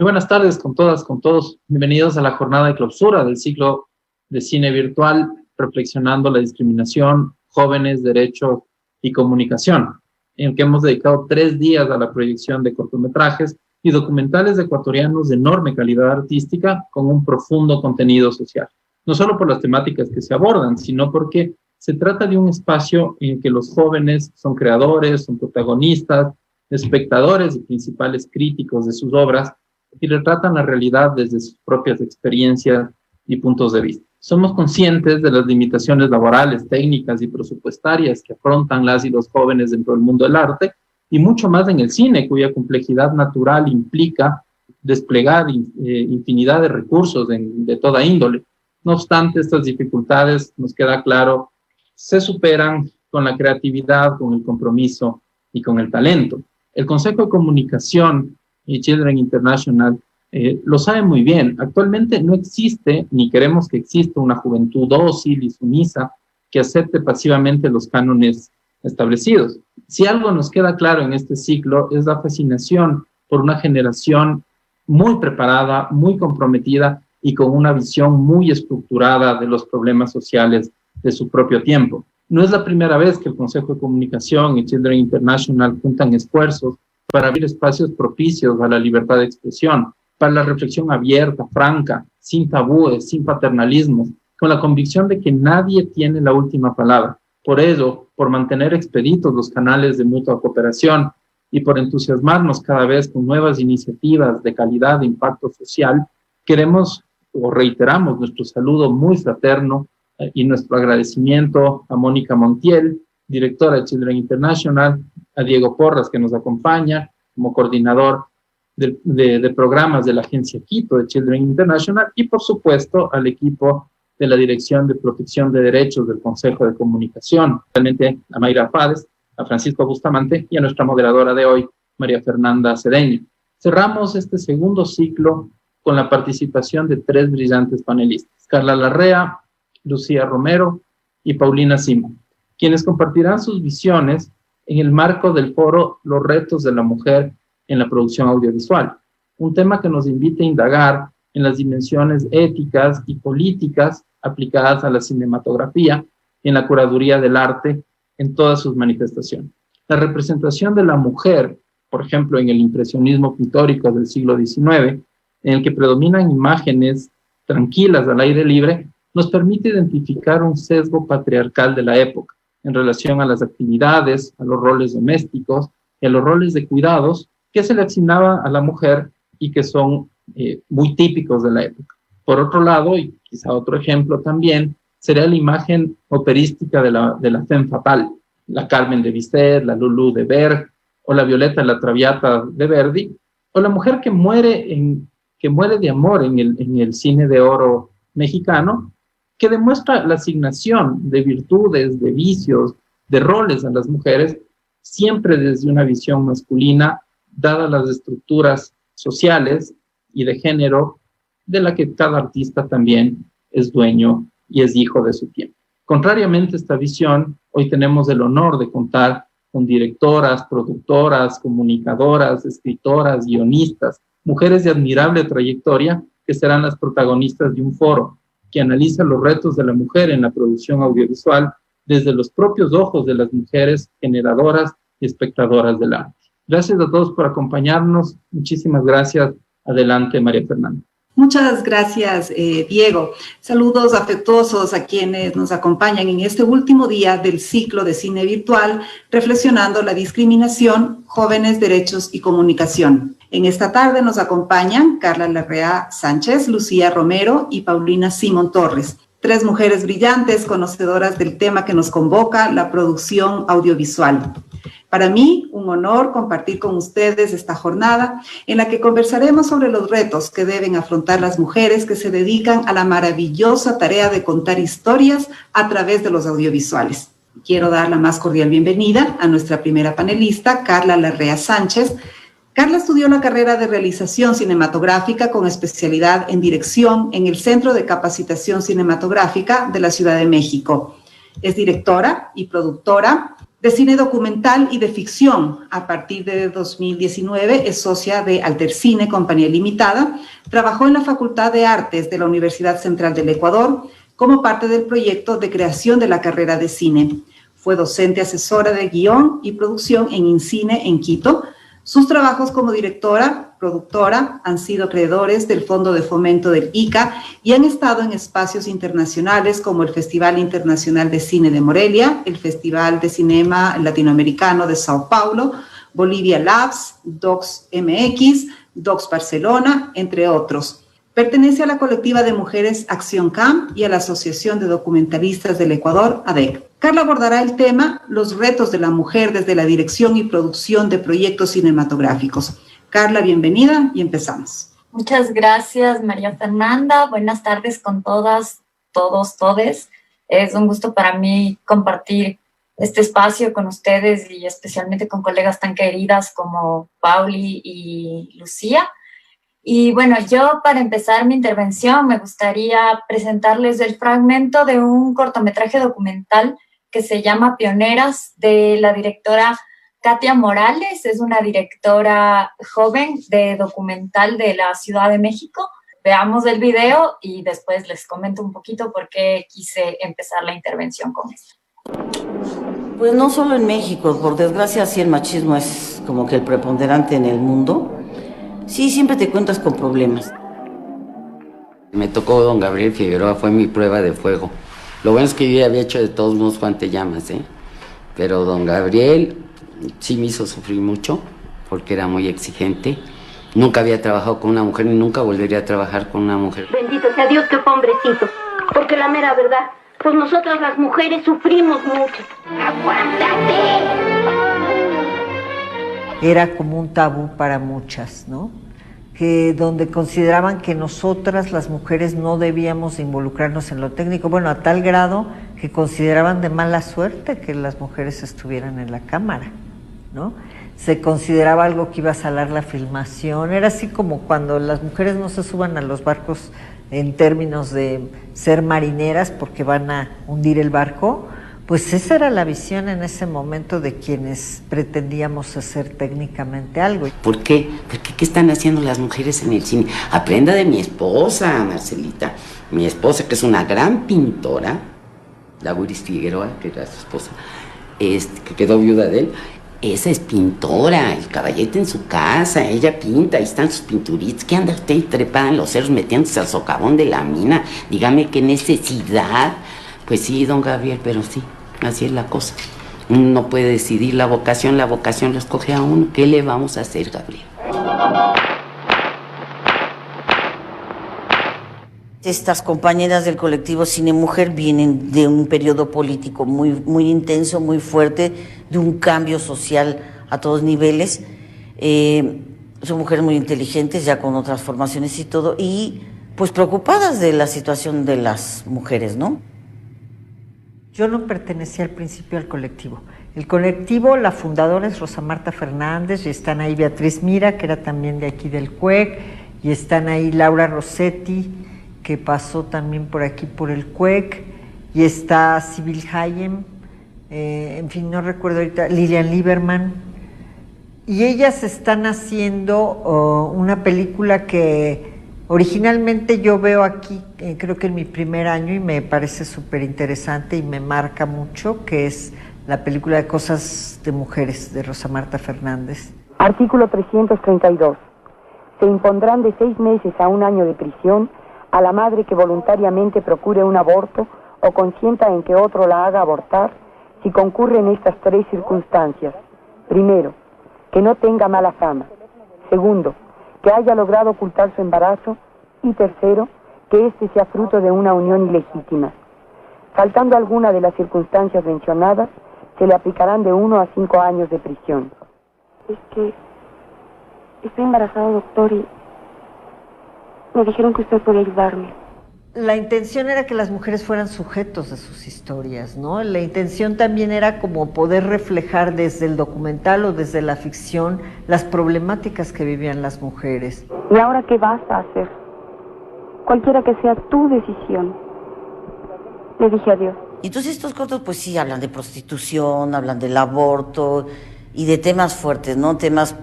Muy buenas tardes con todas, con todos. Bienvenidos a la jornada de clausura del ciclo de cine virtual, reflexionando la discriminación, jóvenes, derechos y comunicación, en el que hemos dedicado 3 días a la proyección de cortometrajes y documentales ecuatorianos de enorme calidad artística con un profundo contenido social. No solo por las temáticas que se abordan, sino porque se trata de un espacio en el que los jóvenes son creadores, son protagonistas, espectadores y principales críticos de sus obras, y retratan la realidad desde sus propias experiencias y puntos de vista. Somos conscientes de las limitaciones laborales, técnicas y presupuestarias que afrontan las y los jóvenes dentro del mundo del arte, y mucho más en el cine, cuya complejidad natural implica desplegar infinidad de recursos de toda índole. No obstante, estas dificultades, nos queda claro, se superan con la creatividad, con el compromiso y con el talento. El Consejo de Comunicación y Children International lo sabe muy bien. Actualmente no existe, ni queremos que exista, una juventud dócil y sumisa que acepte pasivamente los cánones establecidos. Si algo nos queda claro en este ciclo es la fascinación por una generación muy preparada, muy comprometida y con una visión muy estructurada de los problemas sociales de su propio tiempo. No es la primera vez que el Consejo de Comunicación y Children International juntan esfuerzos para abrir espacios propicios a la libertad de expresión, para la reflexión abierta, franca, sin tabúes, sin paternalismos, con la convicción de que nadie tiene la última palabra. Por ello, por mantener expeditos los canales de mutua cooperación y por entusiasmarnos cada vez con nuevas iniciativas de calidad e impacto social, queremos o reiteramos nuestro saludo muy fraterno y nuestro agradecimiento a Mónica Montiel, directora de Children International, a Diego Porras, que nos acompaña como coordinador de programas de la agencia Quito de Children International, y por supuesto al equipo de la Dirección de Protección de Derechos del Consejo de Comunicación, realmente a Mayra Fades, a Francisco Bustamante y a nuestra moderadora de hoy, María Fernanda Cedeño. Cerramos este segundo ciclo con la participación de 3 brillantes panelistas, Carla Larrea, Lucía Romero y Paulina Simón, quienes compartirán sus visiones en el marco del foro Los retos de la mujer en la producción audiovisual, un tema que nos invita a indagar en las dimensiones éticas y políticas aplicadas a la cinematografía y en la curaduría del arte en todas sus manifestaciones. La representación de la mujer, por ejemplo, en el impresionismo pictórico del siglo XIX, en el que predominan imágenes tranquilas al aire libre, nos permite identificar un sesgo patriarcal de la época en relación a las actividades, a los roles domésticos y a los roles de cuidados que se le asignaban a la mujer y que son muy típicos de la época. Por otro lado, y quizá otro ejemplo también, sería la imagen operística de la femme fatale, la Carmen de Bizet, la Lulú de Berg, o la Violeta la Traviata de Verdi, o la mujer que muere de amor en el cine de oro mexicano, que demuestra la asignación de virtudes, de vicios, de roles a las mujeres, siempre desde una visión masculina, dadas las estructuras sociales y de género de la que cada artista también es dueño y es hijo de su tiempo. Contrariamente a esta visión, hoy tenemos el honor de contar con directoras, productoras, comunicadoras, escritoras, guionistas, mujeres de admirable trayectoria que serán las protagonistas de un foro que analiza los retos de la mujer en la producción audiovisual desde los propios ojos de las mujeres generadoras y espectadoras del arte. Gracias a todos por acompañarnos. Muchísimas gracias. Adelante, María Fernanda. Muchas gracias, Diego. Saludos afectuosos a quienes nos acompañan en este último día del ciclo de cine virtual, reflexionando la discriminación, jóvenes, derechos y comunicación. En esta tarde nos acompañan Carla Larrea Sánchez, Lucía Romero y Paulina Simón Torres, 3 mujeres brillantes, conocedoras del tema que nos convoca, la producción audiovisual. Para mí, un honor compartir con ustedes esta jornada en la que conversaremos sobre los retos que deben afrontar las mujeres que se dedican a la maravillosa tarea de contar historias a través de los audiovisuales. Quiero dar la más cordial bienvenida a nuestra primera panelista, Carla Larrea Sánchez. Carla estudió la carrera de realización cinematográfica con especialidad en dirección en el Centro de Capacitación Cinematográfica de la Ciudad de México. Es directora y productora de cine documental y de ficción. A partir de 2019 es socia de Altercine, Compañía Limitada. Trabajó en la Facultad de Artes de la Universidad Central del Ecuador como parte del proyecto de creación de la carrera de cine. Fue docente asesora de guión y producción en INCINE en Quito. Sus trabajos como directora, productora, han sido acreedores del Fondo de Fomento del ICA y han estado en espacios internacionales como el Festival Internacional de Cine de Morelia, el Festival de Cinema Latinoamericano de Sao Paulo, Bolivia Labs, Docs MX, Docs Barcelona, entre otros. Pertenece a la colectiva de mujeres Acción Camp y a la Asociación de Documentalistas del Ecuador, ADEC. Carla abordará el tema Los retos de la mujer desde la dirección y producción de proyectos cinematográficos. Carla, bienvenida y empezamos. Muchas gracias, María Fernanda. Buenas tardes con todas, todos, todes. Es un gusto para mí compartir este espacio con ustedes y especialmente con colegas tan queridas como Pauli y Lucía. Y bueno, yo para empezar mi intervención me gustaría presentarles el fragmento de un cortometraje documental que se llama Pioneras, de la directora Katia Morales. Es una directora joven de documental de la Ciudad de México. Veamos el video y después les comento un poquito por qué quise empezar la intervención con esto. Pues no solo en México, por desgracia sí el machismo es como que el preponderante en el mundo. Sí, siempre te encuentras con problemas. Me tocó don Gabriel Figueroa, fue mi prueba de fuego. Lo bueno es que yo ya había hecho de todos modos Guantellamas, pero don Gabriel sí me hizo sufrir mucho porque era muy exigente. Nunca había trabajado con una mujer ni nunca volvería a trabajar con una mujer. Bendito sea Dios que fue hombrecito, porque la mera verdad, pues nosotras las mujeres sufrimos mucho. ¡Aguántate! Era como un tabú para muchas, ¿no? Que donde consideraban que nosotras, las mujeres, no debíamos involucrarnos en lo técnico, bueno, a tal grado que consideraban de mala suerte que las mujeres estuvieran en la cámara, ¿no? Se consideraba algo que iba a salar la filmación, era así como cuando las mujeres no se suban a los barcos en términos de ser marineras porque van a hundir el barco. Pues esa era la visión en ese momento de quienes pretendíamos hacer técnicamente algo. ¿Por qué? Porque ¿qué están haciendo las mujeres en el cine? Aprenda de mi esposa, Marcelita. Mi esposa, que es una gran pintora, la Wiris Figueroa, que era su esposa, que quedó viuda de él. Esa es pintora, el caballete en su casa, ella pinta, ahí están sus pinturitas. ¿Qué anda usted trepada en los cerros metiéndose al socavón de la mina? Dígame qué necesidad. Pues sí, don Gabriel, pero sí. Así es la cosa. Uno no puede decidir la vocación lo escoge a uno. ¿Qué le vamos a hacer, Gabriel? Estas compañeras del colectivo Cine Mujer vienen de un periodo político muy, muy intenso, muy fuerte, de un cambio social a todos niveles. Son mujeres muy inteligentes, ya con otras formaciones y todo, y pues preocupadas de la situación de las mujeres, ¿no? Yo no pertenecía al principio al colectivo. El colectivo, la fundadora es Rosa Marta Fernández, y están ahí Beatriz Mira, que era también de aquí del CUEC, y están ahí Laura Rossetti, que pasó también por aquí por el CUEC, y está Sibyl Hayem, en fin, no recuerdo ahorita, Lilian Lieberman, y ellas están haciendo una película que originalmente yo veo aquí, creo que en mi primer año, y me parece súper interesante y me marca mucho, que es la película de Cosas de Mujeres, de Rosa Marta Fernández. Artículo 332. Se impondrán de 6 meses a 1 año de prisión a la madre que voluntariamente procure un aborto o consienta en que otro la haga abortar si concurren estas 3 circunstancias. Primero, que no tenga mala fama. Segundo, que haya logrado ocultar su embarazo, y tercero, que éste sea fruto de una unión ilegítima. Faltando alguna de las circunstancias mencionadas, se le aplicarán de 1 a 5 años de prisión. Es que estoy embarazada, doctor, y me dijeron que usted podía ayudarme. La intención era que las mujeres fueran sujetos de sus historias, ¿no? La intención también era como poder reflejar desde el documental o desde la ficción las problemáticas que vivían las mujeres. ¿Y ahora qué vas a hacer? Cualquiera que sea tu decisión. Le dije adiós. Y entonces estos cortos pues sí hablan de prostitución, hablan del aborto y de temas fuertes, ¿no? Temas,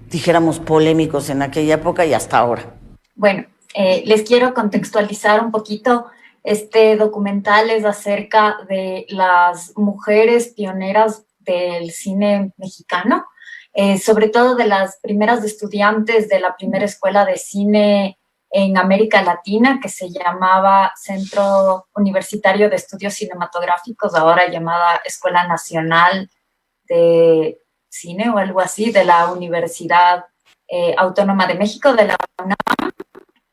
dijéramos, polémicos en aquella época y hasta ahora. Bueno, les quiero contextualizar un poquito. Este documental es acerca de las mujeres pioneras del cine mexicano, sobre todo de las primeras estudiantes de la primera escuela de cine en América Latina, que se llamaba Centro Universitario de Estudios Cinematográficos, ahora llamada Escuela Nacional de Cine o algo así, de la Universidad Autónoma de México, de la UNAM.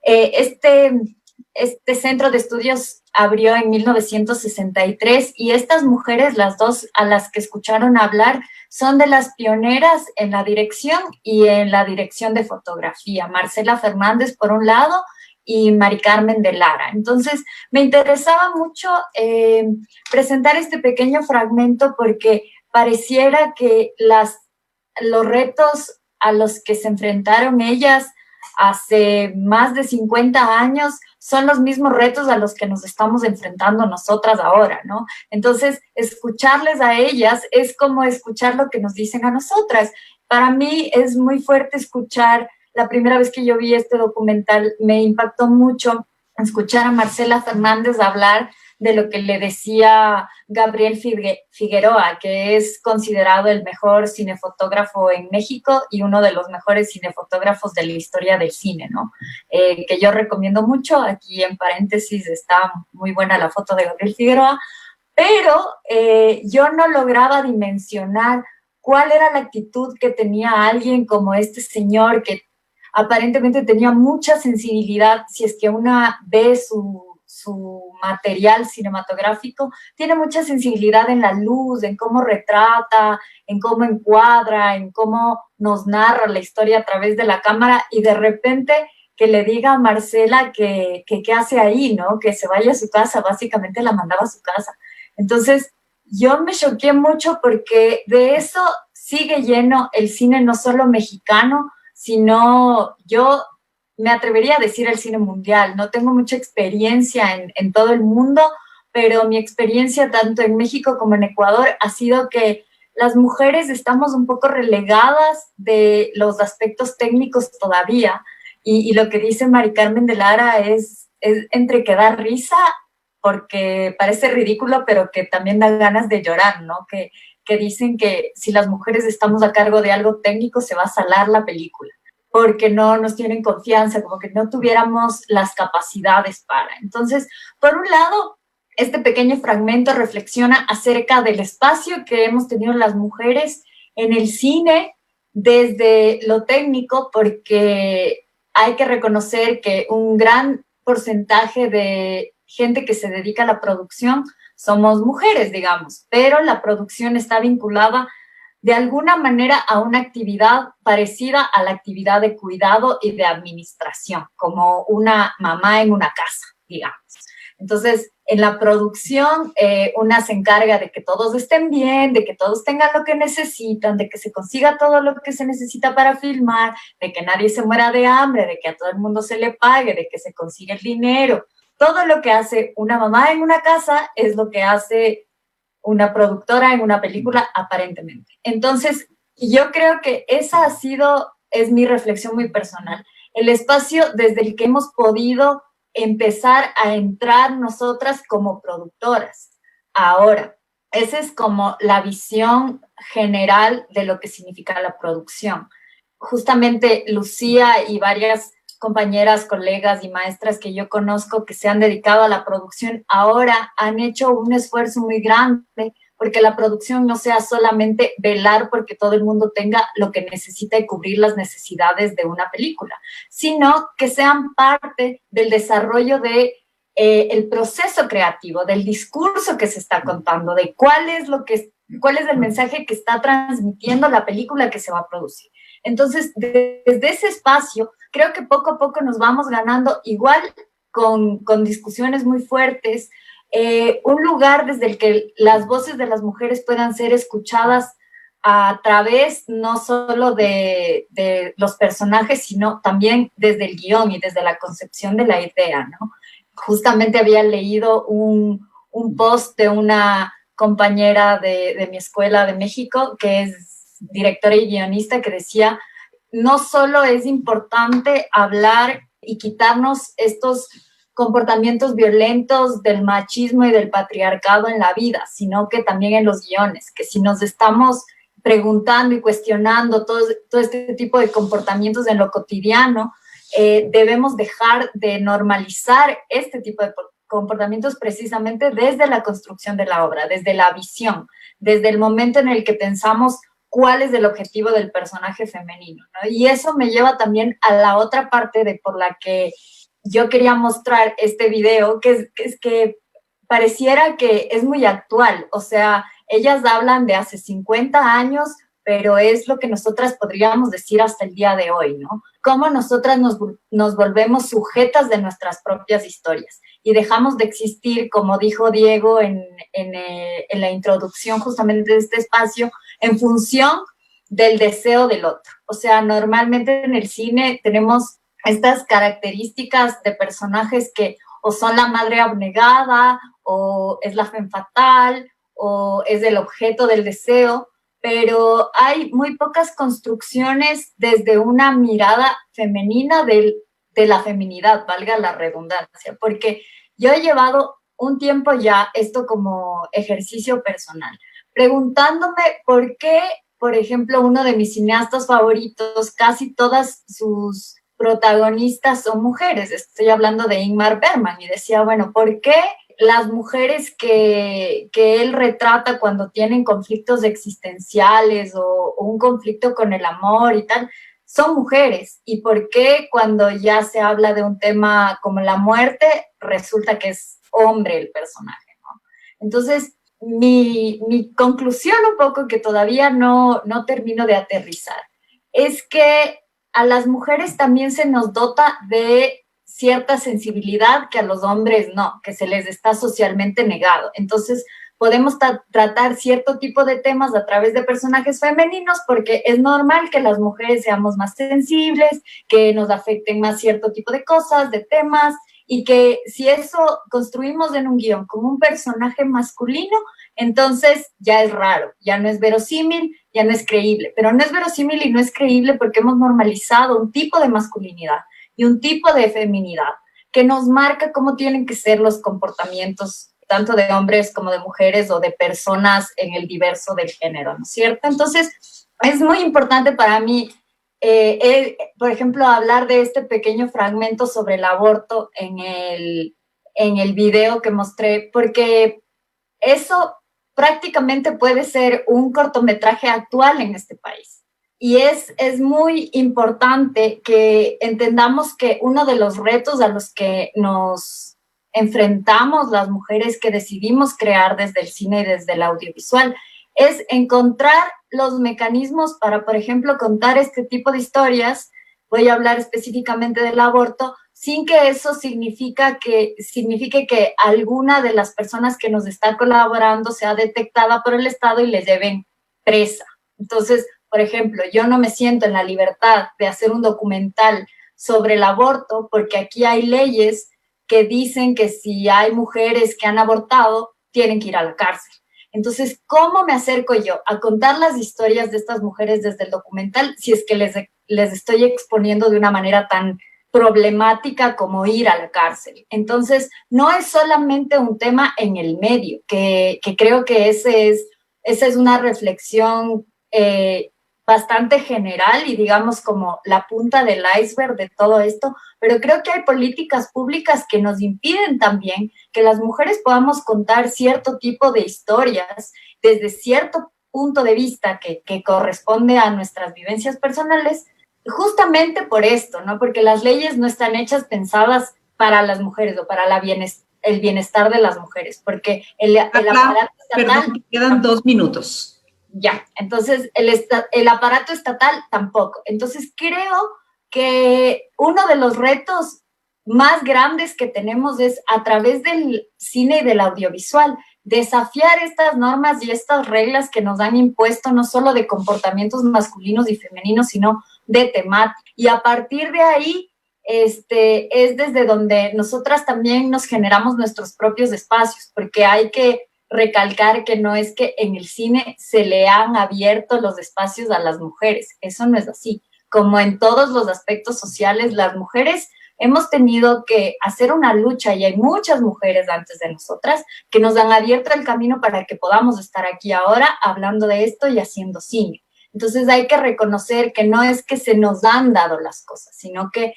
Este centro de estudios abrió en 1963 y estas mujeres, las dos a las que escucharon hablar, son de las pioneras en la dirección y en la dirección de fotografía. Marcela Fernández, por un lado, y Mari Carmen de Lara. Entonces, me interesaba mucho presentar este pequeño fragmento porque pareciera que los retos a los que se enfrentaron ellas hace más de 50 años son los mismos retos a los que nos estamos enfrentando nosotras ahora, ¿no? Entonces, escucharles a ellas es como escuchar lo que nos dicen a nosotras. Para mí es muy fuerte escuchar, la primera vez que yo vi este documental me impactó mucho escuchar a Marcela Fernández hablar de lo que le decía Gabriel Figueroa, que es considerado el mejor cinefotógrafo en México y uno de los mejores cinefotógrafos de la historia del cine, ¿no? Que yo recomiendo mucho. Aquí en paréntesis está muy buena la foto de Gabriel Figueroa, pero yo no lograba dimensionar cuál era la actitud que tenía alguien como este señor que aparentemente tenía mucha sensibilidad. Si es que una ve su material cinematográfico, tiene mucha sensibilidad en la luz, en cómo retrata, en cómo encuadra, en cómo nos narra la historia a través de la cámara, y de repente que le diga a Marcela que qué hace ahí, ¿no? Que se vaya a su casa, básicamente la mandaba a su casa. Entonces, yo me choqué mucho porque de eso sigue lleno el cine, no solo mexicano, sino yo me atrevería a decir el cine mundial. No tengo mucha experiencia en todo el mundo, pero mi experiencia tanto en México como en Ecuador ha sido que las mujeres estamos un poco relegadas de los aspectos técnicos todavía, y lo que dice Mari Carmen de Lara es entre que da risa, porque parece ridículo, pero que también da ganas de llorar, ¿no? Que dicen que si las mujeres estamos a cargo de algo técnico se va a salar la película, porque no nos tienen confianza, como que no tuviéramos las capacidades para. Entonces, por un lado, este pequeño fragmento reflexiona acerca del espacio que hemos tenido las mujeres en el cine desde lo técnico, porque hay que reconocer que un gran porcentaje de gente que se dedica a la producción somos mujeres, digamos, pero la producción está vinculada de alguna manera a una actividad parecida a la actividad de cuidado y de administración, como una mamá en una casa, digamos. Entonces, en la producción, una se encarga de que todos estén bien, de que todos tengan lo que necesitan, de que se consiga todo lo que se necesita para filmar, de que nadie se muera de hambre, de que a todo el mundo se le pague, de que se consiga el dinero. Todo lo que hace una mamá en una casa es lo que hace una productora en una película, aparentemente. Entonces, yo creo que esa es mi reflexión muy personal. El espacio desde el que hemos podido empezar a entrar nosotras como productoras. Ahora, esa es como la visión general de lo que significa la producción. Justamente Lucía y varias compañeras, colegas y maestras que yo conozco que se han dedicado a la producción ahora han hecho un esfuerzo muy grande porque la producción no sea solamente velar porque todo el mundo tenga lo que necesita y cubrir las necesidades de una película, sino que sean parte del desarrollo de el proceso creativo, del discurso que se está contando, de cuál es el mensaje que está transmitiendo la película que se va a producir. Entonces, desde ese espacio, creo que poco a poco nos vamos ganando, igual con discusiones muy fuertes, un lugar desde el que las voces de las mujeres puedan ser escuchadas a través no solo de los personajes, sino también desde el guión y desde la concepción de la idea, ¿no? Justamente había leído un un post de una compañera de mi escuela de México, que es directora y guionista, que decía, no solo es importante hablar y quitarnos estos comportamientos violentos del machismo y del patriarcado en la vida, sino que también en los guiones, que si nos estamos preguntando y cuestionando todo este tipo de comportamientos en lo cotidiano, debemos dejar de normalizar este tipo de comportamientos precisamente desde la construcción de la obra, desde la visión, desde el momento en el que pensamos cuál es el objetivo del personaje femenino, ¿no? Y eso me lleva también a la otra parte por la que yo quería mostrar este video, que es que pareciera que es muy actual. O sea, ellas hablan de hace 50 años, pero es lo que nosotras podríamos decir hasta el día de hoy, ¿no? Cómo nosotras nos volvemos sujetas de nuestras propias historias y dejamos de existir, como dijo Diego en la introducción justamente de este espacio, en función del deseo del otro. O sea, normalmente en el cine tenemos estas características de personajes que o son la madre abnegada, o es la femme fatale, o es el objeto del deseo, pero hay muy pocas construcciones desde una mirada femenina de la feminidad, valga la redundancia, porque yo he llevado un tiempo ya esto como ejercicio personal, preguntándome por qué, por ejemplo, uno de mis cineastas favoritos, casi todas sus protagonistas son mujeres. Estoy hablando de Ingmar Bergman y decía, bueno, ¿por qué las mujeres que él retrata cuando tienen conflictos existenciales o un conflicto con el amor y tal, son mujeres? ¿Y por qué cuando ya se habla de un tema como la muerte, resulta que es hombre el personaje, ¿no? Entonces, mi conclusión un poco que todavía no termino de aterrizar es que a las mujeres también se nos dota de cierta sensibilidad que a los hombres no, que se les está socialmente negado. Entonces, podemos tratar cierto tipo de temas a través de personajes femeninos porque es normal que las mujeres seamos más sensibles, que nos afecten más cierto tipo de cosas, de temas, y que si eso construimos en un guión como un personaje masculino, entonces ya es raro, ya no es verosímil, ya no es creíble. Pero no es verosímil y no es creíble porque hemos normalizado un tipo de masculinidad y un tipo de feminidad que nos marca cómo tienen que ser los comportamientos tanto de hombres como de mujeres o de personas en el diverso del género, ¿no es cierto? Entonces, es muy importante para mí, por ejemplo, hablar de este pequeño fragmento sobre el aborto en el video que mostré, porque eso prácticamente puede ser un cortometraje actual en este país. Y es muy importante que entendamos que uno de los retos a los que nos enfrentamos las mujeres que decidimos crear desde el cine y desde el audiovisual es encontrar los mecanismos para, por ejemplo, contar este tipo de historias. Voy a hablar específicamente del aborto, sin que eso signifique que alguna de las personas que nos está colaborando sea detectada por el Estado y le lleven presa. Entonces, por ejemplo, yo no me siento en la libertad de hacer un documental sobre el aborto porque aquí hay leyes que dicen que si hay mujeres que han abortado, tienen que ir a la cárcel. Entonces, ¿cómo me acerco yo a contar las historias de estas mujeres desde el documental si es que les estoy exponiendo de una manera tan problemática como ir a la cárcel? Entonces, no es solamente un tema en el medio, que creo que esa es una reflexión bastante general y digamos como la punta del iceberg de todo esto, pero creo que hay políticas públicas que nos impiden también que las mujeres podamos contar cierto tipo de historias desde cierto punto de vista que corresponde a nuestras vivencias personales, justamente por esto, ¿no? Porque las leyes no están hechas pensadas para las mujeres o para el bienestar de las mujeres, porque el aparato estatal... Perdón, quedan 2 minutos. Ya, entonces el aparato estatal tampoco. Entonces creo que uno de los retos más grandes que tenemos es a través del cine y del audiovisual desafiar estas normas y estas reglas que nos han impuesto no solo de comportamientos masculinos y femeninos, sino de temática. Y a partir de ahí es desde donde nosotras también nos generamos nuestros propios espacios, porque hay que recalcar que no es que en el cine se le han abierto los espacios a las mujeres, eso no es así. Como en todos los aspectos sociales, las mujeres hemos tenido que hacer una lucha, y hay muchas mujeres antes de nosotras que nos han abierto el camino para que podamos estar aquí ahora hablando de esto y haciendo cine. Entonces hay que reconocer que no es que se nos han dado las cosas, sino que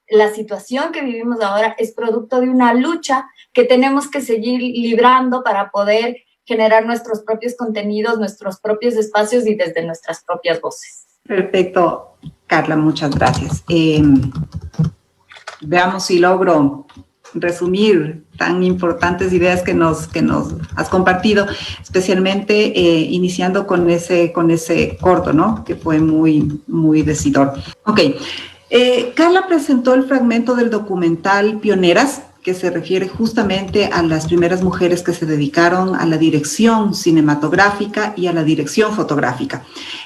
la situación que vivimos ahora es producto de una lucha que tenemos que seguir librando para poder generar nuestros propios contenidos, nuestros propios espacios y desde nuestras propias voces. Perfecto, Carla, muchas gracias. Veamos si logro resumir tan importantes ideas que nos has compartido, especialmente iniciando con ese corto, ¿no? Que fue muy decidor. Ok. Carla presentó el fragmento del documental Pioneras, que se refiere justamente a las primeras mujeres que se dedicaron a la dirección cinematográfica y a la dirección fotográfica.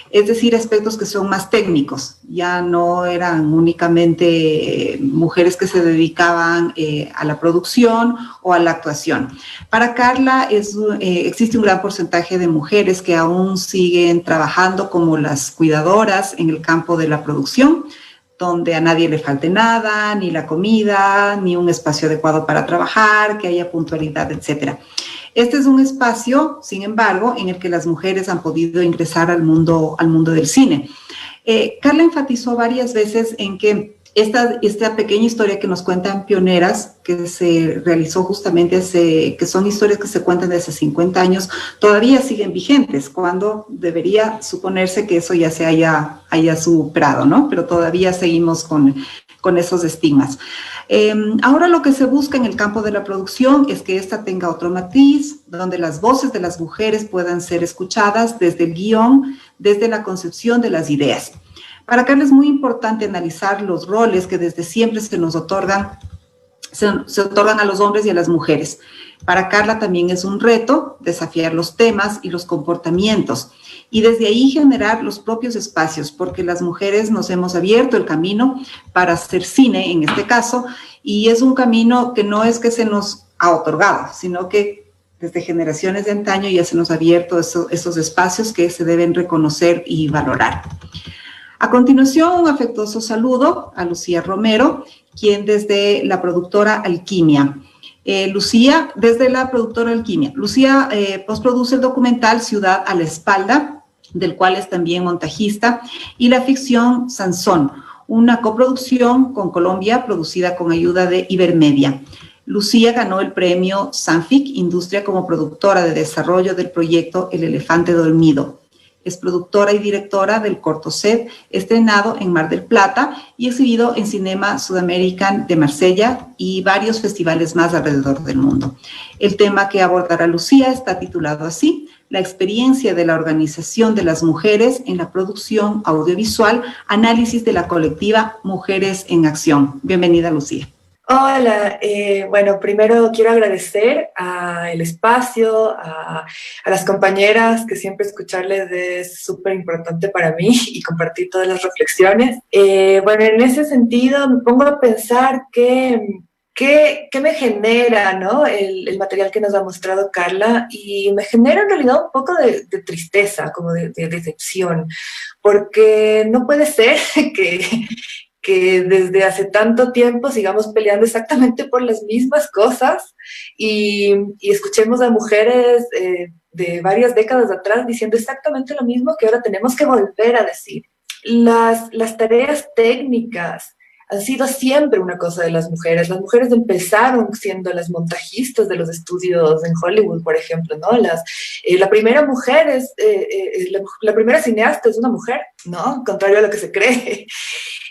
Es decir, aspectos que son más técnicos, ya no eran únicamente mujeres que se dedicaban a la producción o a la actuación. Para Carla existe un gran porcentaje de mujeres que aún siguen trabajando como las cuidadoras en el campo de la producción, donde a nadie le falte nada, ni la comida, ni un espacio adecuado para trabajar, que haya puntualidad, etc. Este es un espacio, sin embargo, en el que las mujeres han podido ingresar al mundo del cine. Carla enfatizó varias veces en que esta pequeña historia que nos cuentan Pioneras, que se realizó justamente que son historias que se cuentan desde hace 50 años, todavía siguen vigentes, cuando debería suponerse que eso ya se haya superado, ¿no? Pero todavía seguimos con esos estigmas. Ahora lo que se busca en el campo de la producción es que esta tenga otro matiz, donde las voces de las mujeres puedan ser escuchadas desde el guión, desde la concepción de las ideas. Para Carla es muy importante analizar los roles que desde siempre se otorgan a los hombres y a las mujeres. Para Carla también es un reto desafiar los temas y los comportamientos y desde ahí generar los propios espacios, porque las mujeres nos hemos abierto el camino para hacer cine en este caso, y es un camino que no es que se nos ha otorgado, sino que desde generaciones de antaño ya se nos ha abierto esos espacios que se deben reconocer y valorar. A continuación, un afectuoso saludo a Lucía Romero, quien desde la productora Alquimia. Lucía postproduce el documental Ciudad a la Espalda, del cual es también montajista, y la ficción Sansón, una coproducción con Colombia producida con ayuda de Ibermedia. Lucía ganó el premio Sanfic Industria como productora de desarrollo del proyecto El Elefante Dormido. Es productora y directora del corto Set, estrenado en Mar del Plata y exhibido en Cinema Sudamerican de Marsella y varios festivales más alrededor del mundo. El tema que abordará Lucía está titulado así: la experiencia de la organización de las mujeres en la producción audiovisual, análisis de la colectiva Mujeres en Acción. Bienvenida, Lucía. Hola, bueno, primero quiero agradecer el espacio, a las compañeras, que siempre escucharles es súper importante para mí y compartir todas las reflexiones. Bueno, en ese sentido me pongo a pensar qué me genera, ¿no? el material que nos ha mostrado Carla, y me genera en realidad un poco de tristeza, como de decepción, porque no puede ser que desde hace tanto tiempo sigamos peleando exactamente por las mismas cosas y escuchemos a mujeres de varias décadas atrás diciendo exactamente lo mismo que ahora tenemos que volver a decir. Las tareas técnicas han sido siempre una cosa de las mujeres. Las mujeres empezaron siendo las montajistas de los estudios en Hollywood, por ejemplo, ¿no? La primera mujer la primera cineasta es una mujer, ¿no? Contrario a lo que se cree.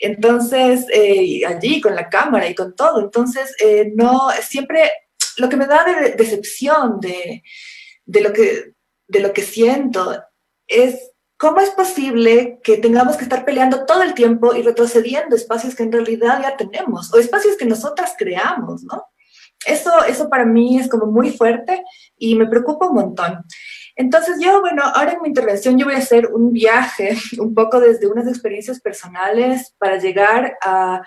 Entonces, allí con la cámara y con todo. Entonces, no, siempre lo que me da de decepción de lo que siento es ¿cómo es posible que tengamos que estar peleando todo el tiempo y retrocediendo espacios que en realidad ya tenemos, o espacios que nosotras creamos, ¿no? Eso para mí es como muy fuerte y me preocupa un montón. Entonces yo, bueno, ahora en mi intervención yo voy a hacer un viaje un poco desde unas experiencias personales para llegar a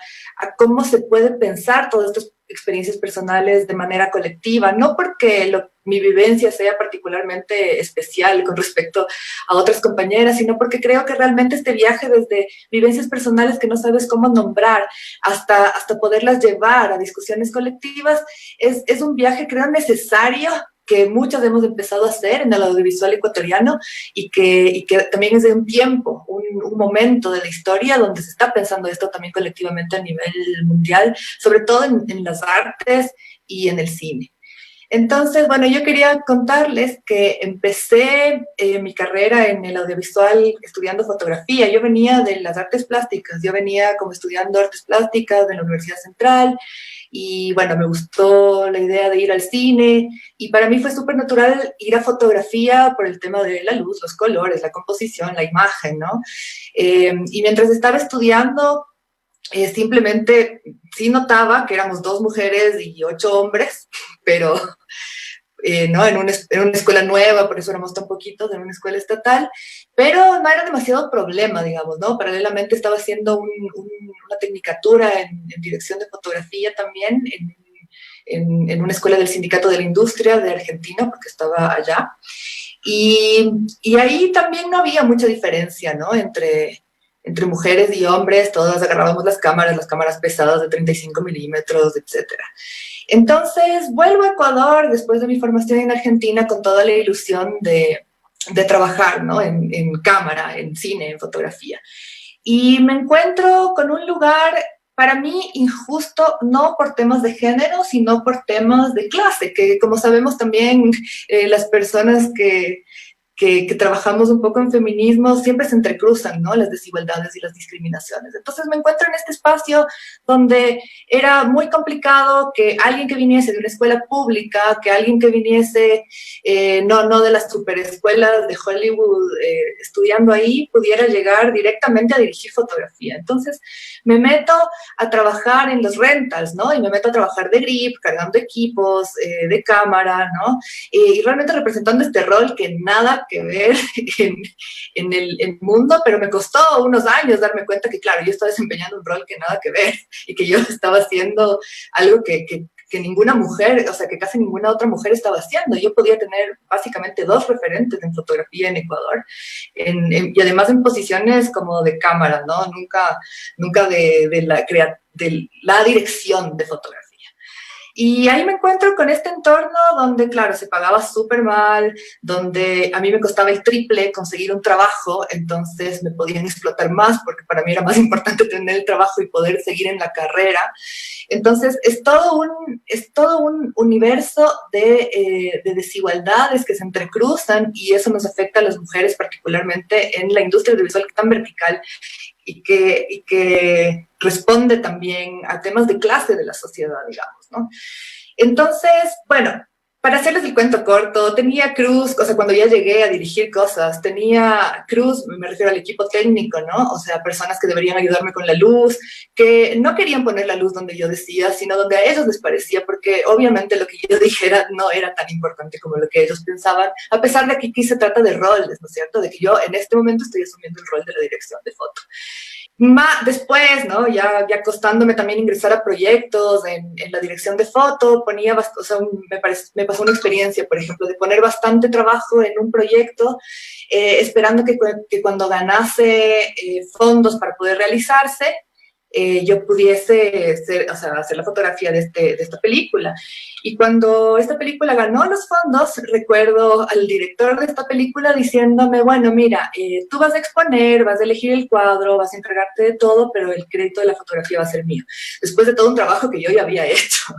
cómo se puede pensar todas estas experiencias personales de manera colectiva, no porque mi vivencia sea particularmente especial con respecto a otras compañeras, sino porque creo que realmente este viaje desde vivencias personales que no sabes cómo nombrar hasta poderlas llevar a discusiones colectivas es un viaje, creo, necesario, que muchas hemos empezado a hacer en el audiovisual ecuatoriano y que también es de un tiempo, un momento de la historia donde se está pensando esto también colectivamente a nivel mundial, sobre todo en las artes y en el cine. Entonces, bueno, yo quería contarles que empecé mi carrera en el audiovisual estudiando fotografía. Yo venía de las artes plásticas, yo venía como estudiando artes plásticas de la Universidad Central y bueno, me gustó la idea de ir al cine y para mí fue súper natural ir a fotografía por el tema de la luz, los colores, la composición, la imagen, ¿no? Y mientras estaba estudiando, simplemente sí notaba que éramos 2 mujeres y 8 hombres, pero ¿no? En una escuela nueva, por eso éramos tan poquitos, en una escuela estatal, pero no era demasiado problema, digamos, ¿no? Paralelamente estaba haciendo una tecnicatura en dirección de fotografía también, en una escuela del Sindicato de la Industria de Argentina, porque estaba allá, y ahí también no había mucha diferencia, ¿no? Entre mujeres y hombres, todas agarrábamos las cámaras pesadas de 35 milímetros, etcétera. Entonces, vuelvo a Ecuador después de mi formación en Argentina con toda la ilusión de trabajar, ¿no? En cámara, en cine, en fotografía. Y me encuentro con un lugar para mí injusto, no por temas de género, sino por temas de clase, que como sabemos también las personas que trabajamos un poco en feminismo, siempre se entrecruzan, ¿no? Las desigualdades y las discriminaciones. Entonces me encuentro en este espacio donde era muy complicado que alguien que viniese de una escuela pública, que alguien que viniese, no de las superescuelas de Hollywood, estudiando ahí, pudiera llegar directamente a dirigir fotografía. Entonces me meto a trabajar en los rentals, ¿no? Y me meto a trabajar de grip, cargando equipos, de cámara, ¿no? Y realmente representando este rol que nada que ver en el mundo, pero me costó unos años darme cuenta que, claro, yo estaba desempeñando un rol que nada que ver y que yo estaba haciendo algo que ninguna mujer, o sea, que casi ninguna otra mujer estaba haciendo. Yo podía tener básicamente 2 referentes en fotografía en Ecuador, y además en posiciones como de cámara, ¿no? Nunca de la dirección de fotografía. Y ahí me encuentro con este entorno donde, claro, se pagaba súper mal, donde a mí me costaba el triple conseguir un trabajo, entonces me podían explotar más porque para mí era más importante tener el trabajo y poder seguir en la carrera. Entonces es todo un universo de desigualdades que se entrecruzan y eso nos afecta a las mujeres particularmente en la industria audiovisual tan vertical y que responde también a temas de clase de la sociedad, digamos, ¿no? Entonces, bueno, para hacerles el cuento corto, tenía crews, o sea, cuando ya llegué a dirigir cosas, tenía crews, me refiero al equipo técnico, ¿no? O sea, personas que deberían ayudarme con la luz, que no querían poner la luz donde yo decía, sino donde a ellos les parecía, porque obviamente lo que yo dijera no era tan importante como lo que ellos pensaban, a pesar de que aquí se trata de roles, ¿no es cierto? De que yo en este momento estoy asumiendo el rol de la dirección de foto. Después, ¿no? Ya costándome también ingresar a proyectos en la dirección de foto, ponía, o sea, me pasó una experiencia, por ejemplo, de poner bastante trabajo en un proyecto, esperando que cuando ganase fondos para poder realizarse, yo pudiese hacer la fotografía de esta película. Y cuando esta película ganó los fondos, recuerdo al director de esta película diciéndome, bueno, mira, tú vas a exponer, vas a elegir el cuadro, vas a encargarte de todo, pero el crédito de la fotografía va a ser mío. Después de todo un trabajo que yo ya había hecho,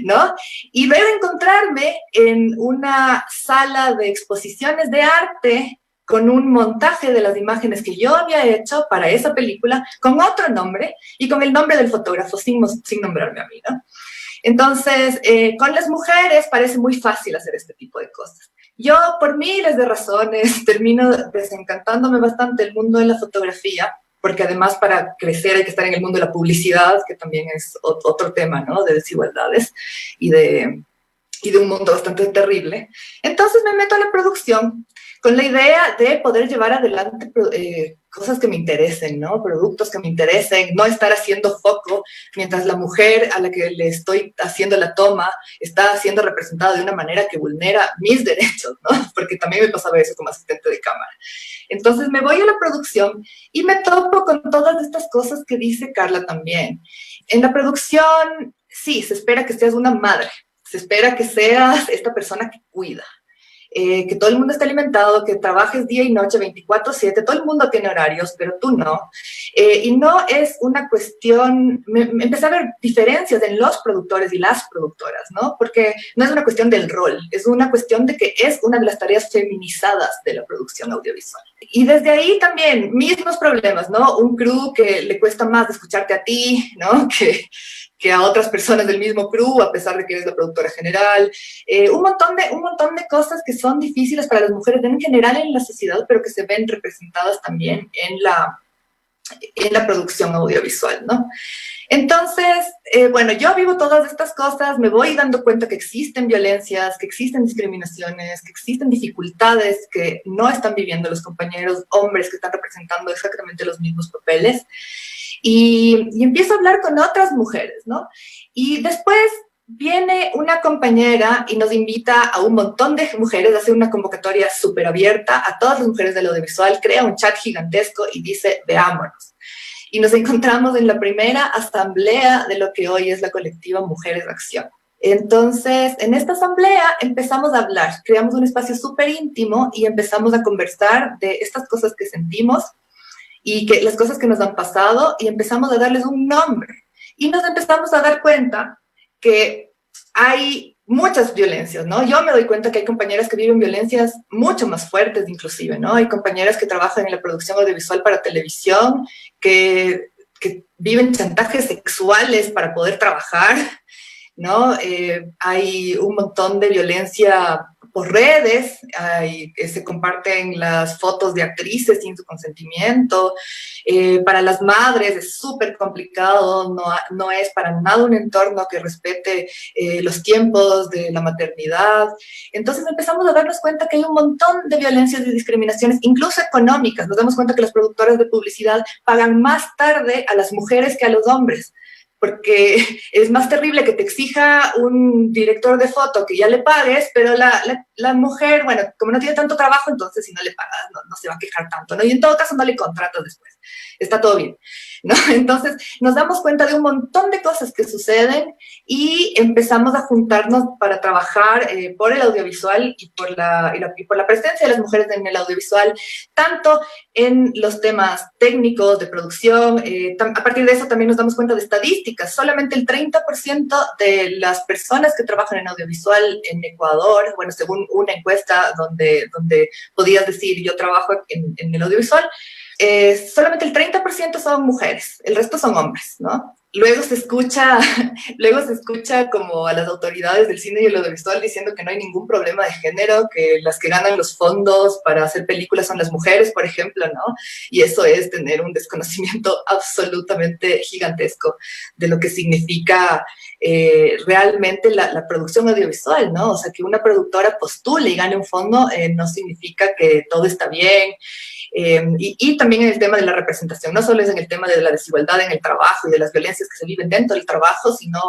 ¿no? Y luego encontrarme en una sala de exposiciones de arte con un montaje de las imágenes que yo había hecho para esa película, con otro nombre y con el nombre del fotógrafo, sin nombrarme a mí, ¿no? Entonces, con las mujeres parece muy fácil hacer este tipo de cosas. Yo, por miles de razones, termino desencantándome bastante el mundo de la fotografía, porque además para crecer hay que estar en el mundo de la publicidad, que también es otro tema, ¿no? De desigualdades y de y de un mundo bastante terrible. Entonces me meto a la producción con la idea de poder llevar adelante cosas que me interesen, ¿no? Productos que me interesen, no estar haciendo foco mientras la mujer a la que le estoy haciendo la toma está siendo representada de una manera que vulnera mis derechos, ¿no? Porque también me pasaba eso como asistente de cámara. Entonces me voy a la producción y me topo con todas estas cosas que dice Carla también. En la producción, sí, se espera que seas una madre, se espera que seas esta persona que cuida, que todo el mundo esté alimentado, que trabajes día y noche 24/7, todo el mundo tiene horarios, pero tú no. Y no es una cuestión, empecé a ver diferencias en los productores y las productoras, ¿no? Porque no es una cuestión del rol, es una cuestión de que es una de las tareas feminizadas de la producción audiovisual. Y desde ahí también, mismos problemas, ¿no? Un crew que le cuesta más escucharte a ti, ¿no? Que a otras personas del mismo crew, a pesar de que eres la productora general. Un montón de cosas que son difíciles para las mujeres en general en la sociedad, pero que se ven representadas también en la producción audiovisual, ¿no? Entonces, bueno, yo vivo todas estas cosas, me voy dando cuenta que existen violencias, que existen discriminaciones, que existen dificultades que no están viviendo los compañeros hombres que están representando exactamente los mismos papeles. Y empiezo a hablar con otras mujeres, ¿no? Y después viene una compañera y nos invita a un montón de mujeres a hacer una convocatoria súper abierta a todas las mujeres del audiovisual, crea un chat gigantesco y dice, veámonos. Y nos encontramos en la primera asamblea de lo que hoy es la colectiva Mujeres de Acción. Entonces, en esta asamblea empezamos a hablar, creamos un espacio súper íntimo y empezamos a conversar de estas cosas que sentimos y que las cosas que nos han pasado, y empezamos a darles un nombre. Y nos empezamos a dar cuenta que hay muchas violencias, ¿no? Yo me doy cuenta que hay compañeras que viven violencias mucho más fuertes inclusive, ¿no? Hay compañeras que trabajan en la producción audiovisual para televisión, que viven chantajes sexuales para poder trabajar, ¿no? Hay un montón de violencia por redes, se comparten las fotos de actrices sin su consentimiento. Para las madres es súper complicado, no es para nada un entorno que respete los tiempos de la maternidad. Entonces empezamos a darnos cuenta que hay un montón de violencias y discriminaciones, incluso económicas. Nos damos cuenta que las productoras de publicidad pagan más tarde a las mujeres que a los hombres, porque es más terrible que te exija un director de foto que ya le pagues, pero la mujer, bueno, como no tiene tanto trabajo, entonces si no le pagas no se va a quejar tanto, ¿no? Y en todo caso no le contratas después, está todo bien, ¿no? Entonces nos damos cuenta de un montón de cosas que suceden y empezamos a juntarnos para trabajar por el audiovisual y por la presencia de las mujeres en el audiovisual, tanto en los temas técnicos de producción. A partir de eso también nos damos cuenta de estadísticas. Solamente el 30% de las personas que trabajan en audiovisual en Ecuador, bueno, según una encuesta donde podías decir yo trabajo en el audiovisual, solamente el 30% son mujeres, el resto son hombres, ¿no? Luego se escucha como a las autoridades del cine y el audiovisual diciendo que no hay ningún problema de género, que las que ganan los fondos para hacer películas son las mujeres, por ejemplo, ¿no? Y eso es tener un desconocimiento absolutamente gigantesco de lo que significa realmente la producción audiovisual, ¿no? O sea, que una productora postule y gane un fondo no significa que todo está bien. Y también en el tema de la representación, no solo es en el tema de la desigualdad en el trabajo y de las violencias que se viven dentro del trabajo, sino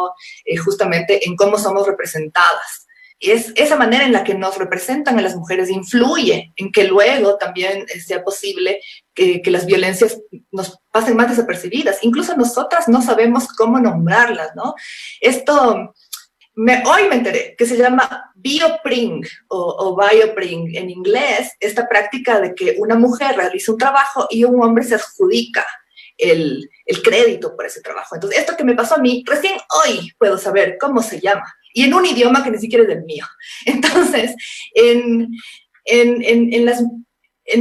justamente en cómo somos representadas. Es esa manera en la que nos representan a las mujeres influye en que luego también sea posible que las violencias nos pasen más desapercibidas. Incluso nosotras no sabemos cómo nombrarlas, ¿no? Hoy me enteré que se llama biopring o biopring en inglés, esta práctica de que una mujer realiza un trabajo y un hombre se adjudica el crédito por ese trabajo. Entonces, esto que me pasó a mí, recién hoy puedo saber cómo se llama, y en un idioma que ni siquiera es el mío. Entonces, en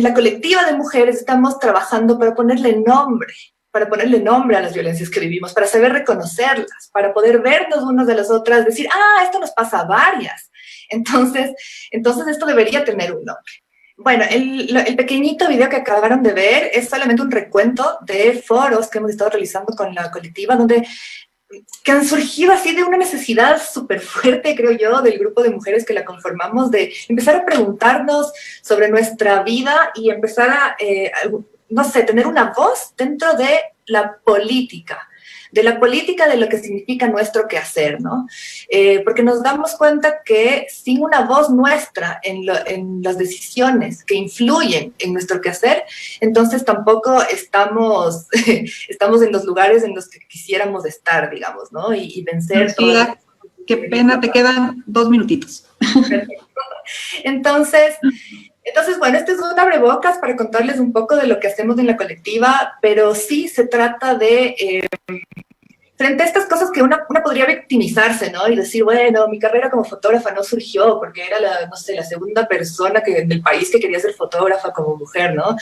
la colectiva de mujeres estamos trabajando para ponerle nombre a las violencias que vivimos, para saber reconocerlas, para poder vernos unas de las otras, decir, esto nos pasa a varias. Entonces esto debería tener un nombre. Bueno, el pequeñito video que acabaron de ver es solamente un recuento de foros que hemos estado realizando con la colectiva, donde que han surgido así de una necesidad súper fuerte, creo yo, del grupo de mujeres que la conformamos, de empezar a preguntarnos sobre nuestra vida y empezar a no sé, tener una voz dentro de la política de lo que significa nuestro quehacer, ¿no? Porque nos damos cuenta que sin una voz nuestra en las decisiones que influyen en nuestro quehacer, entonces tampoco estamos en los lugares en los que quisiéramos estar, digamos, ¿no? Y vencer todo. Qué pena, te quedan 2 minutitos. Entonces, bueno, este es un abrebocas para contarles un poco de lo que hacemos en la colectiva, pero sí se trata de, frente a estas cosas que una podría victimizarse, ¿no? Y decir, bueno, mi carrera como fotógrafa no surgió porque era la segunda persona del país que quería ser fotógrafa como mujer, ¿no?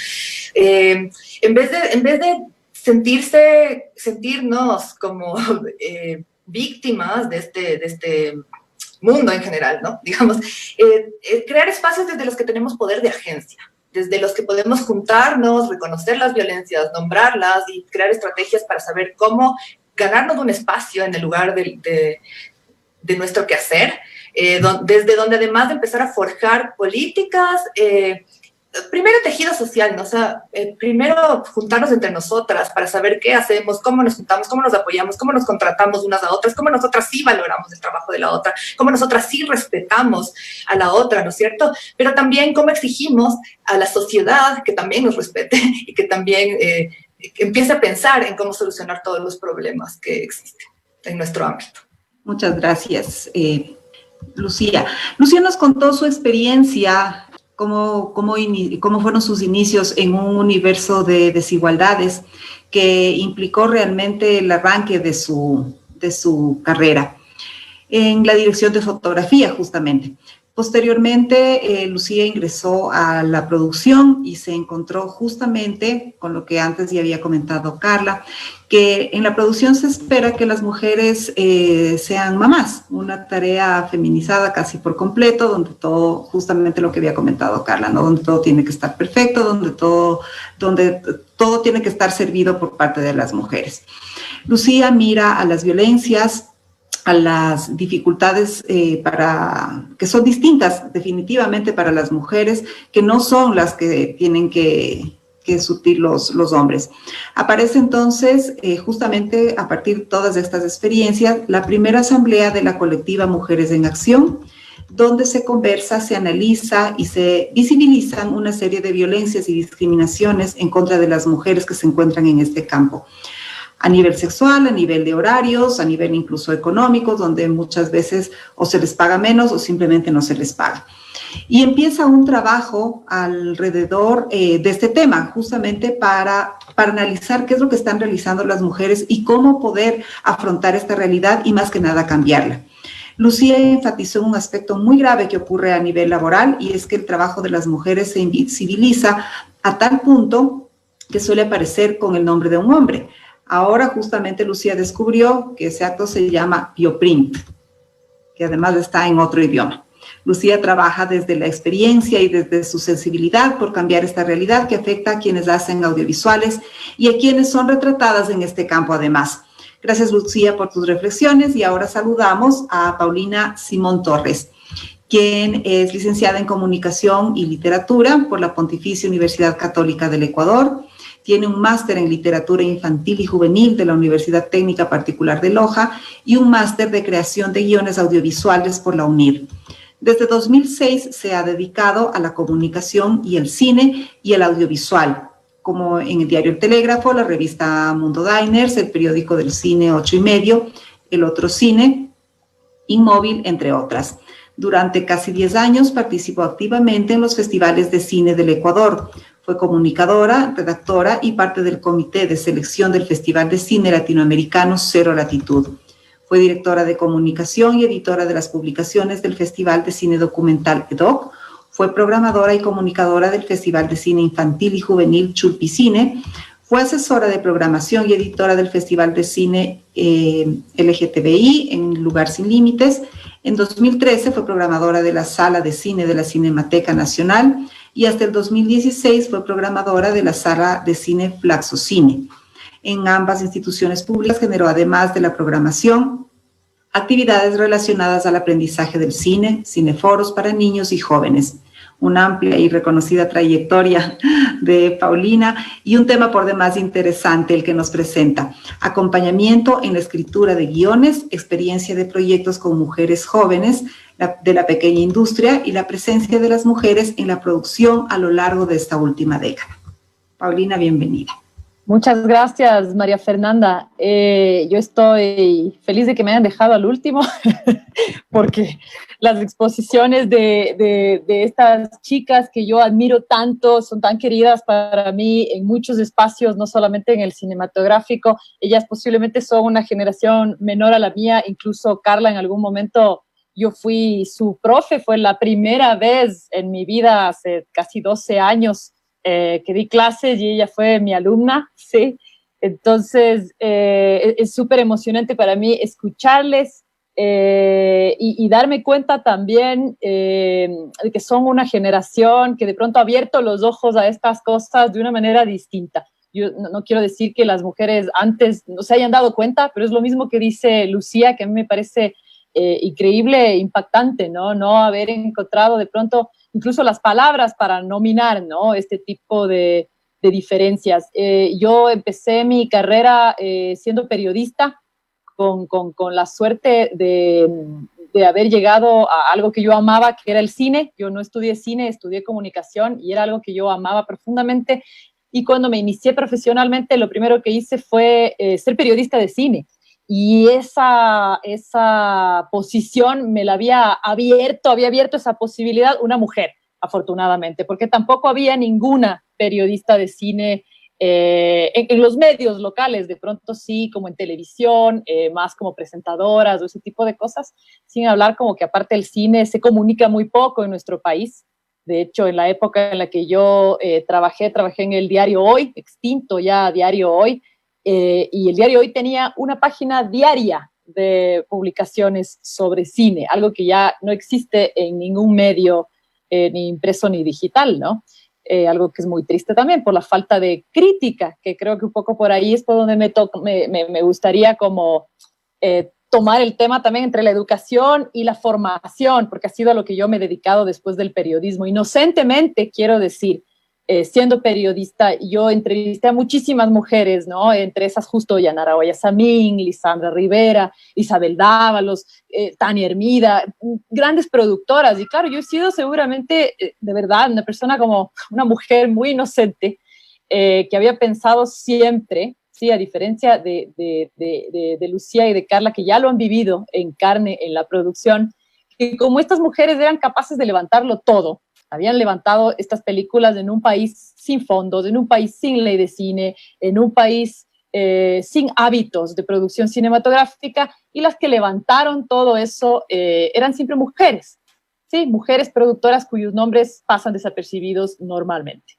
En vez de sentirnos como víctimas de este mundo en general, ¿no? Digamos, crear espacios desde los que tenemos poder de agencia, desde los que podemos juntarnos, reconocer las violencias, nombrarlas y crear estrategias para saber cómo ganarnos un espacio en el lugar de nuestro quehacer, desde donde además de empezar a forjar políticas, primero tejido social, ¿no? O sea, primero juntarnos entre nosotras para saber qué hacemos, cómo nos juntamos, cómo nos apoyamos, cómo nos contratamos unas a otras, cómo nosotras sí valoramos el trabajo de la otra, cómo nosotras sí respetamos a la otra, ¿no es cierto? Pero también cómo exigimos a la sociedad que también nos respete y que también empiece a pensar en cómo solucionar todos los problemas que existen en nuestro ámbito. Muchas gracias, Lucía. Lucía nos contó su experiencia. Cómo fueron sus inicios en un universo de desigualdades que implicó realmente el arranque de su carrera en la dirección de fotografía, justamente. Posteriormente, Lucía ingresó a la producción y se encontró justamente con lo que antes ya había comentado Carla, que en la producción se espera que las mujeres sean mamás, una tarea feminizada casi por completo, donde todo, justamente lo que había comentado Carla, ¿no? Donde todo tiene que estar perfecto, donde todo tiene que estar servido por parte de las mujeres. Lucía mira a las violencias, a las dificultades que son distintas definitivamente para las mujeres, que no son las que tienen que surtir los hombres. Aparece entonces, justamente a partir de todas estas experiencias, la primera asamblea de la colectiva Mujeres en Acción, donde se conversa, se analiza y se visibilizan una serie de violencias y discriminaciones en contra de las mujeres que se encuentran en este campo. A nivel sexual, a nivel de horarios, a nivel incluso económico, donde muchas veces o se les paga menos o simplemente no se les paga. Y empieza un trabajo alrededor de este tema, justamente para analizar qué es lo que están realizando las mujeres y cómo poder afrontar esta realidad y más que nada cambiarla. Lucía enfatizó un aspecto muy grave que ocurre a nivel laboral y es que el trabajo de las mujeres se invisibiliza a tal punto que suele aparecer con el nombre de un hombre. Ahora justamente Lucía descubrió que ese acto se llama bioprint, que además está en otro idioma. Lucía trabaja desde la experiencia y desde su sensibilidad por cambiar esta realidad que afecta a quienes hacen audiovisuales y a quienes son retratadas en este campo además. Gracias, Lucía, por tus reflexiones y ahora saludamos a Paulina Simón Torres, quien es licenciada en Comunicación y Literatura por la Pontificia Universidad Católica del Ecuador. Tiene un máster en Literatura Infantil y Juvenil de la Universidad Técnica Particular de Loja y un máster de Creación de Guiones Audiovisuales por la UNIR. Desde 2006 se ha dedicado a la comunicación y el cine y el audiovisual, como en el diario El Telégrafo, la revista Mundo Diners, el periódico del cine 8+, El Otro Cine, Inmóvil, entre otras. Durante casi 10 años participó activamente en los festivales de cine del Ecuador. Fue comunicadora, redactora y parte del comité de selección del Festival de Cine Latinoamericano Cero Latitud. Fue directora de comunicación y editora de las publicaciones del Festival de Cine Documental EDOC. Fue programadora y comunicadora del Festival de Cine Infantil y Juvenil Chulpicine. Fue asesora de programación y editora del Festival de Cine LGTBI en Lugar Sin Límites. En 2013 fue programadora de la Sala de Cine de la Cinemateca Nacional y hasta el 2016 fue programadora de la Sala de Cine Flaxo Cine. en ambas instituciones públicas. Generó, además de la programación, actividades relacionadas al aprendizaje del cine, cineforos para niños y jóvenes. Una amplia y reconocida trayectoria de Paulina y un tema por demás interesante el que nos presenta: acompañamiento en la escritura de guiones, experiencia de proyectos con mujeres jóvenes de la pequeña industria y la presencia de las mujeres en la producción a lo largo de esta última década. Paulina, bienvenida. Muchas gracias, María Fernanda. Yo estoy feliz de que me hayan dejado al último, porque las exposiciones de estas chicas que yo admiro tanto, son tan queridas para mí en muchos espacios, no solamente en el cinematográfico. Ellas posiblemente son una generación menor a la mía, incluso Carla en algún momento yo fui su profe, fue la primera vez en mi vida hace casi 12 años que di clases y ella fue mi alumna, ¿sí? Entonces, es súper emocionante para mí escucharles y darme cuenta también de que son una generación que de pronto ha abierto los ojos a estas cosas de una manera distinta. Yo no quiero decir que las mujeres antes no se hayan dado cuenta, pero es lo mismo que dice Lucía, que a mí me parece increíble e impactante, ¿no? No haber encontrado de pronto incluso las palabras para nominar, ¿no?, este tipo de diferencias. Yo empecé mi carrera siendo periodista con la suerte de haber llegado a algo que yo amaba, que era el cine. Yo no estudié cine, estudié comunicación y era algo que yo amaba profundamente. Y cuando me inicié profesionalmente, lo primero que hice fue ser periodista de cine. Y esa posición me la había abierto esa posibilidad una mujer, afortunadamente, porque tampoco había ninguna periodista de cine en los medios locales, de pronto sí, como en televisión, más como presentadoras o ese tipo de cosas, sin hablar como que aparte el cine se comunica muy poco en nuestro país. De hecho, en la época en la que yo trabajé en el Diario Hoy, extinto ya Diario Hoy, y el Diario Hoy tenía una página diaria de publicaciones sobre cine, algo que ya no existe en ningún medio, ni impreso ni digital, ¿no? Algo que es muy triste también por la falta de crítica, que creo que un poco por ahí es por donde me gustaría como tomar el tema también entre la educación y la formación, porque ha sido a lo que yo me he dedicado después del periodismo. Inocentemente, quiero decir, siendo periodista, yo entrevisté a muchísimas mujeres, ¿no? Entre esas justo Yanara Oyasamín, Lisandra Rivera, Isabel Dávalos, Tania Hermida, grandes productoras. Y claro, yo he sido seguramente, de verdad, una persona como una mujer muy inocente, que había pensado siempre, sí, a diferencia de Lucía y de Carla, que ya lo han vivido en carne en la producción, que como estas mujeres eran capaces de levantarlo todo, habían levantado estas películas en un país sin fondos, en un país sin ley de cine, en un país sin hábitos de producción cinematográfica, y las que levantaron todo eso eran siempre mujeres, ¿sí? Mujeres productoras cuyos nombres pasan desapercibidos normalmente.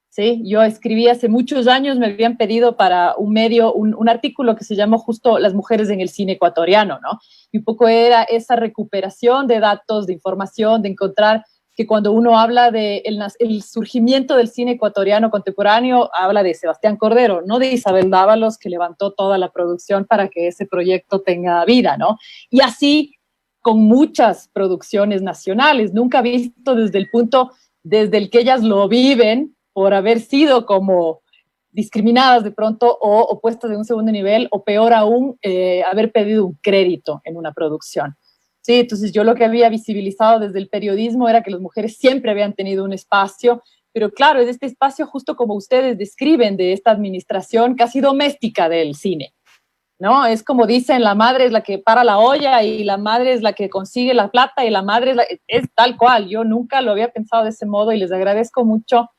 ¿Sí? Yo escribí hace muchos años, me habían pedido para un medio un artículo que se llamó justo Las mujeres en el cine ecuatoriano, ¿no? Y un poco era esa recuperación de datos, de información, de encontrar que cuando uno habla del surgimiento del cine ecuatoriano contemporáneo, habla de Sebastián Cordero, no de Isabel Dávalos, que levantó toda la producción para que ese proyecto tenga vida, ¿no? Y así con muchas producciones nacionales, nunca visto desde el punto desde el que ellas lo viven, por haber sido como discriminadas de pronto o puestas en un segundo nivel, o peor aún, haber pedido un crédito en una producción. Sí, entonces yo lo que había visibilizado desde el periodismo era que las mujeres siempre habían tenido un espacio, pero claro, es este espacio justo como ustedes describen de esta administración casi doméstica del cine, ¿no? Es como dicen, la madre es la que para la olla y la madre es la que consigue la plata y la madre es tal cual. Yo nunca lo había pensado de ese modo y les agradezco mucho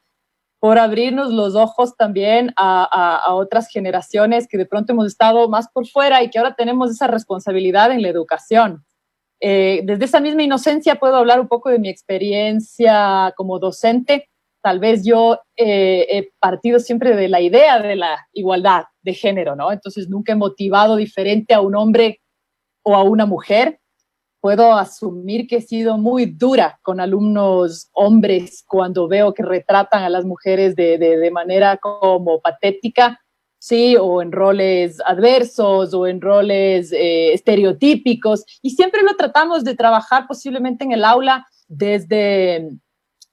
por abrirnos los ojos también a otras generaciones que de pronto hemos estado más por fuera y que ahora tenemos esa responsabilidad en la educación. Desde esa misma inocencia puedo hablar un poco de mi experiencia como docente. Tal vez yo he partido siempre de la idea de la igualdad de género, ¿no? Entonces nunca he motivado diferente a un hombre o a una mujer. Puedo asumir que he sido muy dura con alumnos hombres cuando veo que retratan a las mujeres de manera como patética. ¿sí? O en roles adversos o en roles estereotípicos. Y siempre lo tratamos de trabajar posiblemente en el aula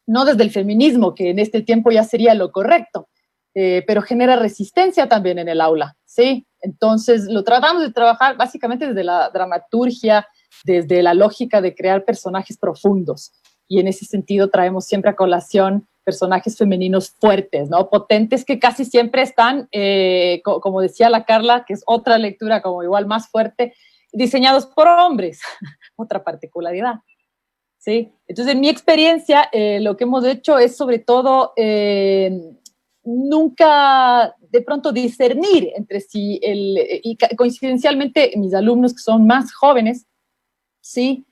no desde el feminismo, que en este tiempo ya sería lo correcto, pero genera resistencia también en el aula, ¿sí? Entonces lo tratamos de trabajar básicamente desde la dramaturgia, desde la lógica de crear personajes profundos. Y en ese sentido traemos siempre a colación personajes femeninos fuertes, ¿no? Potentes, que casi siempre están, como decía la Carla, que es otra lectura como igual más fuerte, diseñados por hombres, otra particularidad, ¿sí? Entonces, en mi experiencia, lo que hemos hecho es sobre todo nunca de pronto discernir entre sí, y coincidencialmente mis alumnos que son más jóvenes, ¿sí?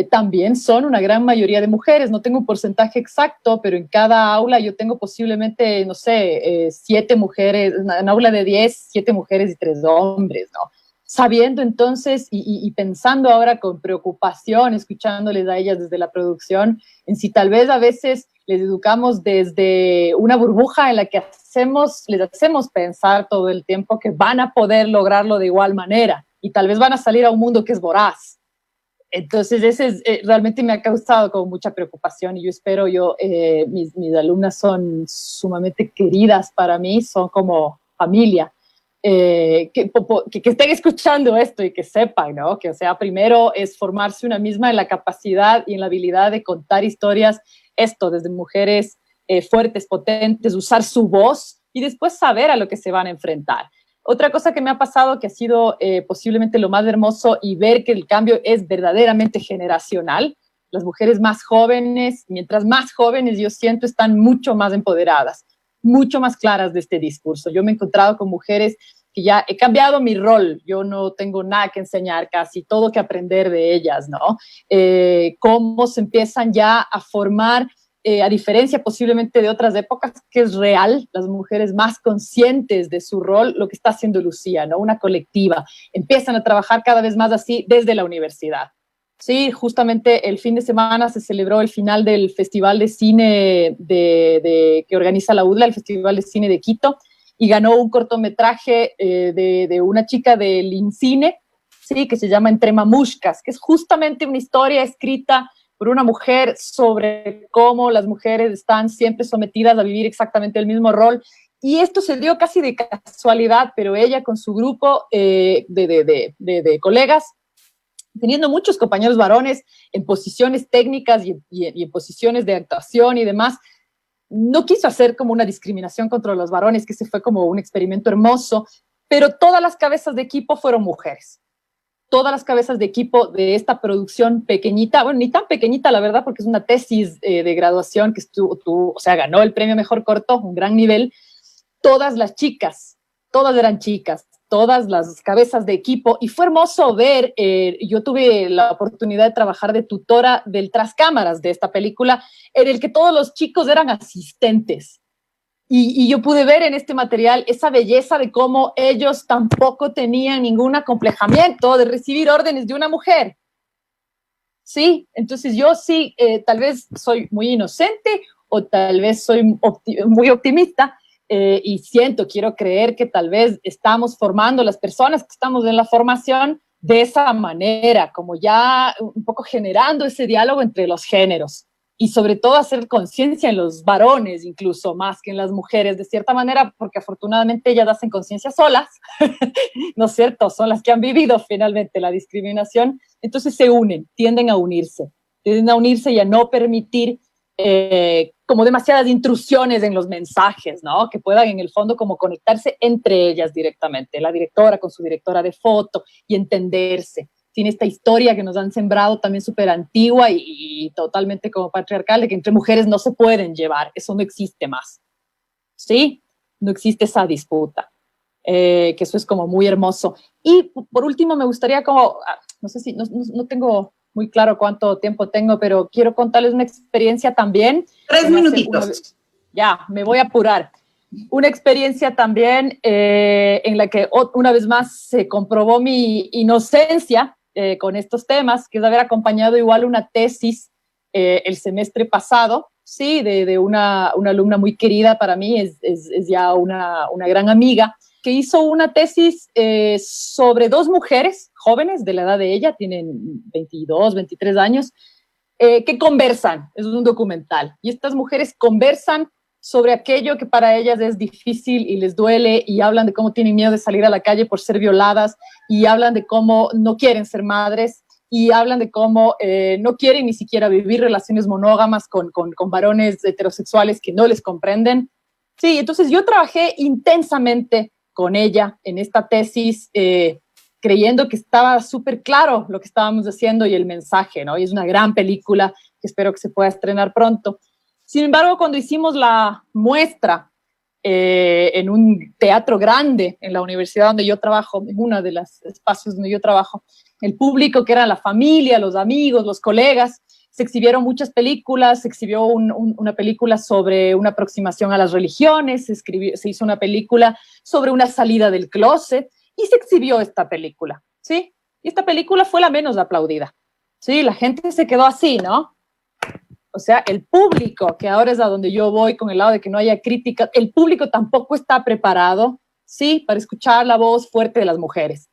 También son una gran mayoría de mujeres. No tengo un porcentaje exacto, pero en cada aula yo tengo posiblemente, no sé, 7 mujeres, en aula de 10, 7 mujeres y 3 hombres, ¿no? Sabiendo entonces y pensando ahora con preocupación, escuchándoles a ellas desde la producción, en si tal vez a veces les educamos desde una burbuja en la que les hacemos pensar todo el tiempo que van a poder lograrlo de igual manera y tal vez van a salir a un mundo que es voraz. Entonces, realmente me ha causado como mucha preocupación y yo espero, mis alumnas son sumamente queridas para mí, son como familia, que estén escuchando esto y que sepan, ¿no? Que, o sea, primero es formarse una misma en la capacidad y en la habilidad de contar historias, desde mujeres fuertes, potentes, usar su voz y después saber a lo que se van a enfrentar. Otra cosa que me ha pasado que ha sido posiblemente lo más hermoso y ver que el cambio es verdaderamente generacional. Las mujeres más jóvenes, mientras más jóvenes yo siento, están mucho más empoderadas, mucho más claras de este discurso. Yo me he encontrado con mujeres que ya he cambiado mi rol. Yo no tengo nada que enseñar, casi todo que aprender de ellas, ¿no? Cómo se empiezan ya a formar, a diferencia posiblemente de otras épocas, que es real, las mujeres más conscientes de su rol, lo que está haciendo Lucía, ¿no? Una colectiva. Empiezan a trabajar cada vez más así desde la universidad. Sí, justamente el fin de semana se celebró el final del Festival de Cine que organiza la UDLA, el Festival de Cine de Quito, y ganó un cortometraje de una chica del INCINE, sí, que se llama Entre Mamushkas, que es justamente una historia escrita por una mujer sobre cómo las mujeres están siempre sometidas a vivir exactamente el mismo rol. Y esto se dio casi de casualidad, pero ella con su grupo de colegas, teniendo muchos compañeros varones en posiciones técnicas y en posiciones de actuación y demás, no quiso hacer como una discriminación contra los varones, que ese fue como un experimento hermoso, pero todas las cabezas de equipo fueron mujeres. Todas las cabezas de equipo de esta producción pequeñita, bueno, ni tan pequeñita la verdad, porque es una tesis de graduación que ganó el premio Mejor Corto, un gran nivel. Todas las chicas, todas eran chicas, todas las cabezas de equipo, y fue hermoso ver, yo tuve la oportunidad de trabajar de tutora del tras cámaras de esta película, en el que todos los chicos eran asistentes. Y yo pude ver en este material esa belleza de cómo ellos tampoco tenían ningún acomplejamiento de recibir órdenes de una mujer. Sí, entonces yo sí, tal vez soy muy inocente o tal vez soy muy optimista y quiero creer que tal vez estamos formando las personas que estamos en la formación de esa manera, como ya un poco generando ese diálogo entre los géneros. Y sobre todo hacer conciencia en los varones, incluso más que en las mujeres, de cierta manera, porque afortunadamente ellas hacen conciencia solas, ¿no es cierto? Son las que han vivido finalmente la discriminación, entonces se unen, tienden a unirse y a no permitir como demasiadas intrusiones en los mensajes, ¿no? Que puedan en el fondo como conectarse entre ellas directamente, la directora con su directora de foto y entenderse. Tiene esta historia que nos han sembrado también súper antigua y totalmente como patriarcal, de que entre mujeres no se pueden llevar, eso no existe más, ¿sí? No existe esa disputa, que eso es como muy hermoso. Y por último me gustaría como, no sé si, no tengo muy claro cuánto tiempo tengo, pero quiero contarles una experiencia también. 3 minutitos. Ya, me voy a apurar. Una experiencia también en la que una vez más se comprobó mi inocencia con estos temas, que es haber acompañado igual una tesis el semestre pasado, sí, de una alumna muy querida para mí, es ya una gran amiga, que hizo una tesis sobre dos mujeres jóvenes de la edad de ella, tienen 22, 23 años, que conversan, es un documental, y estas mujeres conversan sobre aquello que para ellas es difícil y les duele, y hablan de cómo tienen miedo de salir a la calle por ser violadas, y hablan de cómo no quieren ser madres, y hablan de cómo no quieren ni siquiera vivir relaciones monógamas con varones heterosexuales que no les comprenden. Sí, entonces yo trabajé intensamente con ella en esta tesis, creyendo que estaba súper claro lo que estábamos haciendo y el mensaje, ¿no? Y es una gran película que espero que se pueda estrenar pronto. Sin embargo, cuando hicimos la muestra en un teatro grande en la universidad donde yo trabajo, en uno de los espacios donde yo trabajo, el público, que era la familia, los amigos, los colegas, se exhibieron muchas películas, se exhibió una película sobre una aproximación a las religiones, se hizo una película sobre una salida del closet, y se exhibió esta película, ¿sí? Y esta película fue la menos aplaudida, ¿sí? La gente se quedó así, ¿no? O sea, el público, que ahora es a donde yo voy con el lado de que no haya crítica, el público tampoco está preparado, ¿sí? Para escuchar la voz fuerte de las mujeres,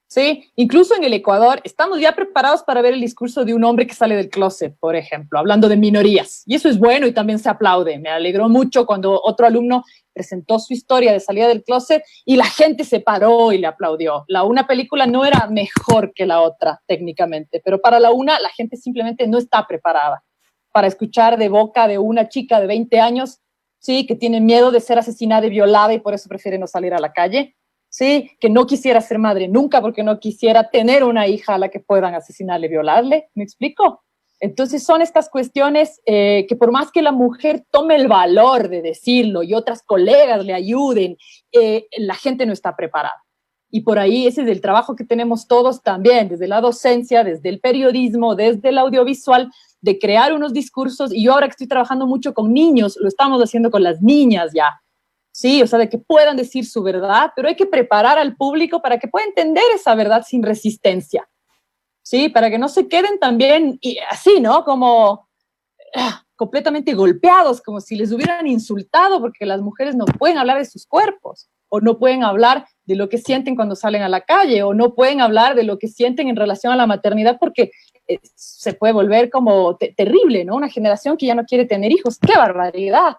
¿sí? Incluso en el Ecuador estamos ya preparados para ver el discurso de un hombre que sale del closet, por ejemplo, hablando de minorías. Y eso es bueno y también se aplaude. Me alegró mucho cuando otro alumno presentó su historia de salida del closet y la gente se paró y le aplaudió. Una película no era mejor que la otra técnicamente, pero para la gente simplemente no está preparada para escuchar de boca de una chica de 20 años, sí, que tiene miedo de ser asesinada y violada y por eso prefiere no salir a la calle, sí, que no quisiera ser madre nunca porque no quisiera tener una hija a la que puedan asesinarle, violarle. ¿Me explico? Entonces son estas cuestiones que por más que la mujer tome el valor de decirlo y otras colegas le ayuden, la gente no está preparada. Y por ahí ese es el trabajo que tenemos todos también, desde la docencia, desde el periodismo, desde el audiovisual, de crear unos discursos. Y yo ahora que estoy trabajando mucho con niños, lo estamos haciendo con las niñas ya, sí, o sea, de que puedan decir su verdad, pero hay que preparar al público para que pueda entender esa verdad sin resistencia, sí, para que no se queden también así, ¿no? Como completamente golpeados, como si les hubieran insultado, porque las mujeres no pueden hablar de sus cuerpos, o no pueden hablar de lo que sienten cuando salen a la calle, o no pueden hablar de lo que sienten en relación a la maternidad, porque se puede volver como terrible, ¿no? Una generación que ya no quiere tener hijos. ¡Qué barbaridad!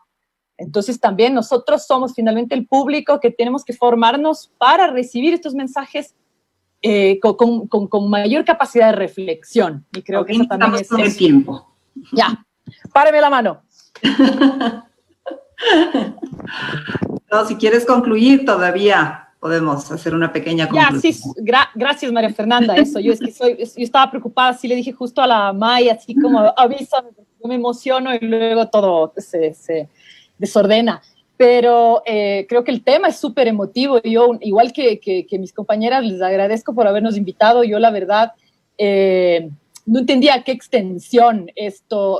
Entonces también nosotros somos finalmente el público que tenemos que formarnos para recibir estos mensajes con mayor capacidad de reflexión. Y creo que eso también es todo el tiempo. Ya, páreme la mano. No, si quieres concluir, todavía podemos hacer una pequeña conclusión. Ya, sí, gracias, María Fernanda, eso. Yo estaba preocupada, sí le dije justo a la Maya, así como avísame, yo me emociono y luego todo se desordena. Pero creo que el tema es súper emotivo. Yo, igual que mis compañeras, les agradezco por habernos invitado. Yo, la verdad, no entendía qué extensión esto,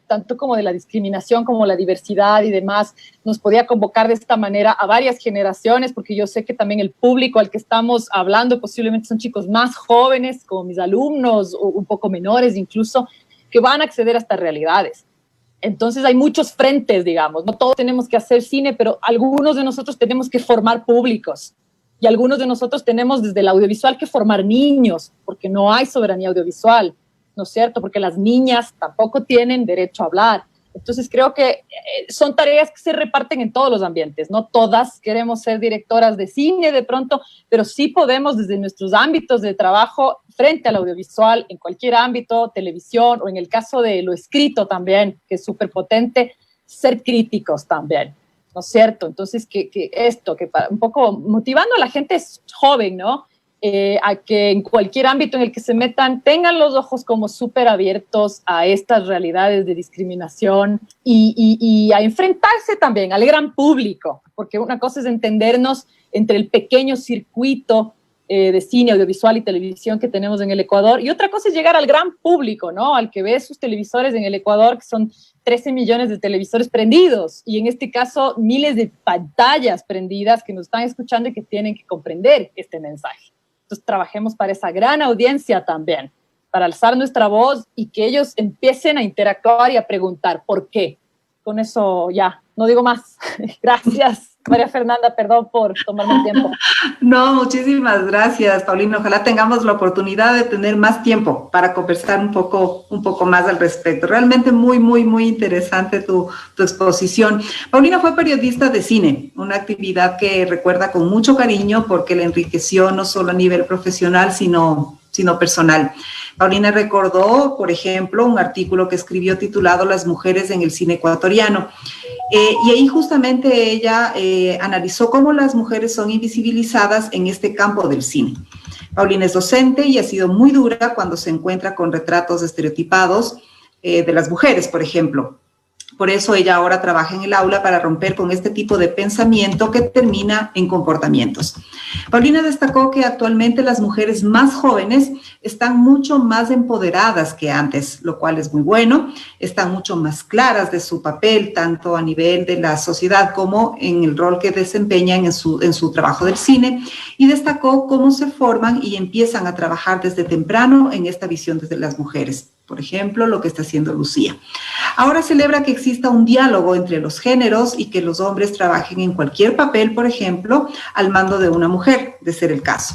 tanto como de la discriminación como la diversidad y demás, nos podía convocar de esta manera a varias generaciones, porque yo sé que también el público al que estamos hablando posiblemente son chicos más jóvenes, como mis alumnos, o un poco menores incluso, que van a acceder a estas realidades. Entonces hay muchos frentes, digamos, no todos tenemos que hacer cine, pero algunos de nosotros tenemos que formar públicos. Y algunos de nosotros tenemos desde el audiovisual que formar niños, porque no hay soberanía audiovisual, ¿no es cierto? Porque las niñas tampoco tienen derecho a hablar. Entonces creo que son tareas que se reparten en todos los ambientes. No todas queremos ser directoras de cine de pronto, pero sí podemos desde nuestros ámbitos de trabajo frente al audiovisual, en cualquier ámbito, televisión o en el caso de lo escrito también, que es súper potente, ser críticos también. ¿No es cierto? Entonces, que un poco motivando a la gente joven, ¿no? A que en cualquier ámbito en el que se metan tengan los ojos como súper abiertos a estas realidades de discriminación y a enfrentarse también al gran público, porque una cosa es entendernos entre el pequeño circuito de cine, audiovisual y televisión que tenemos en el Ecuador, y otra cosa es llegar al gran público, ¿no? Al que ve sus televisores en el Ecuador, que son 13 millones de televisores prendidos, y en este caso miles de pantallas prendidas que nos están escuchando y que tienen que comprender este mensaje. Entonces trabajemos para esa gran audiencia también, para alzar nuestra voz y que ellos empiecen a interactuar y a preguntar ¿por qué? Con eso ya, no digo más. Gracias. María Fernanda, perdón por tomarme el tiempo. No, muchísimas gracias, Paulina. Ojalá tengamos la oportunidad de tener más tiempo para conversar un poco más al respecto. Realmente muy interesante tu exposición. Paulina fue periodista de cine, una actividad que recuerda con mucho cariño porque le enriqueció no solo a nivel profesional, sino personal. Paulina recordó, por ejemplo, un artículo que escribió titulado Las mujeres en el cine ecuatoriano. Y ahí justamente ella analizó cómo las mujeres son invisibilizadas en este campo del cine. Paulina es docente y ha sido muy dura cuando se encuentra con retratos estereotipados de las mujeres, por ejemplo. Por eso ella ahora trabaja en el aula para romper con este tipo de pensamiento que termina en comportamientos. Paulina destacó que actualmente las mujeres más jóvenes están mucho más empoderadas que antes, lo cual es muy bueno. Están mucho más claras de su papel, tanto a nivel de la sociedad como en el rol que desempeñan en su trabajo del cine. Y destacó cómo se forman y empiezan a trabajar desde temprano en esta visión desde las mujeres. Por ejemplo, lo que está haciendo Lucía. Ahora celebra que exista un diálogo entre los géneros y que los hombres trabajen en cualquier papel, por ejemplo, al mando de una mujer, de ser el caso.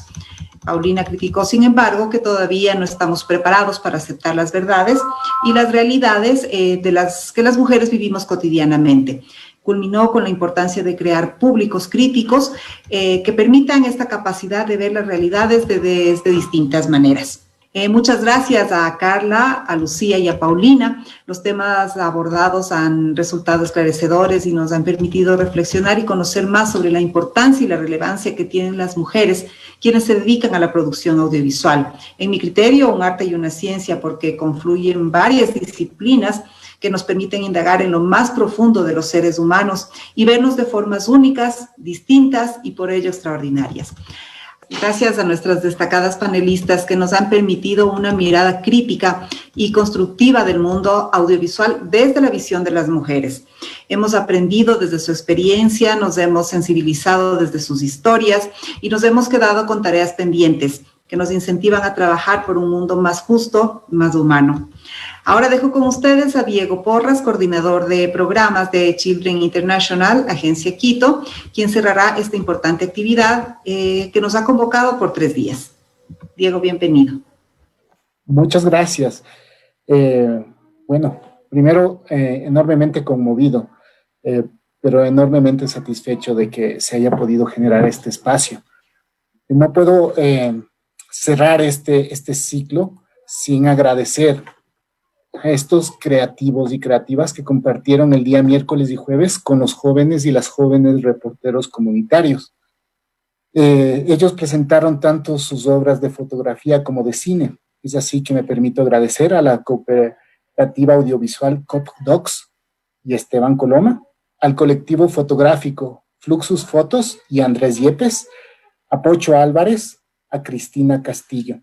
Paulina criticó, sin embargo, que todavía no estamos preparados para aceptar las verdades y las realidades de las que las mujeres vivimos cotidianamente. Culminó con la importancia de crear públicos críticos que permitan esta capacidad de ver las realidades desde distintas maneras. Muchas gracias a Carla, a Lucía y a Paulina. Los temas abordados han resultado esclarecedores y nos han permitido reflexionar y conocer más sobre la importancia y la relevancia que tienen las mujeres quienes se dedican a la producción audiovisual. En mi criterio, un arte y una ciencia porque confluyen varias disciplinas que nos permiten indagar en lo más profundo de los seres humanos y vernos de formas únicas, distintas y por ello extraordinarias. Gracias a nuestras destacadas panelistas que nos han permitido una mirada crítica y constructiva del mundo audiovisual desde la visión de las mujeres. Hemos aprendido desde su experiencia, nos hemos sensibilizado desde sus historias y nos hemos quedado con tareas pendientes que nos incentivan a trabajar por un mundo más justo y más humano. Ahora dejo con ustedes a Diego Porras, coordinador de programas de Children International, Agencia Quito, quien cerrará esta importante actividad que nos ha convocado por 3 días. Diego, bienvenido. Muchas gracias. Bueno, primero, enormemente conmovido, pero enormemente satisfecho de que se haya podido generar este espacio. No puedo cerrar este ciclo sin agradecer a estos creativos y creativas que compartieron el día miércoles y jueves con los jóvenes y las jóvenes reporteros comunitarios. Ellos presentaron tanto sus obras de fotografía como de cine. Es así que me permito agradecer a la cooperativa audiovisual CopDocs y Esteban Coloma, al colectivo fotográfico Fluxus Fotos y Andrés Yepes, a Pocho Álvarez, a Cristina Castillo.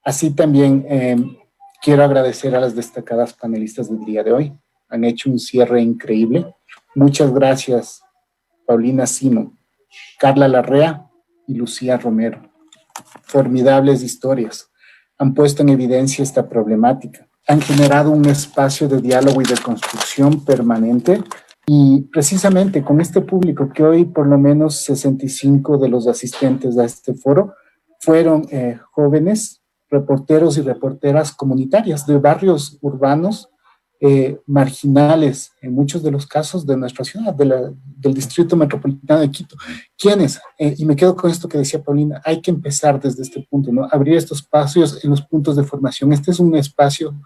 Así también quiero agradecer a las destacadas panelistas del día de hoy. Han hecho un cierre increíble. Muchas gracias, Paulina Simón, Carla Larrea y Lucía Romero. Formidables historias. Han puesto en evidencia esta problemática. Han generado un espacio de diálogo y de construcción permanente. Y precisamente con este público, que hoy por lo menos 65 de los asistentes a este foro fueron jóvenes reporteros y reporteras comunitarias de barrios urbanos marginales, en muchos de los casos de nuestra ciudad, del Distrito Metropolitano de Quito. ¿Quiénes? Y me quedo con esto que decía Paulina, hay que empezar desde este punto, ¿no? Abrir estos espacios en los puntos de formación. Este es un espacio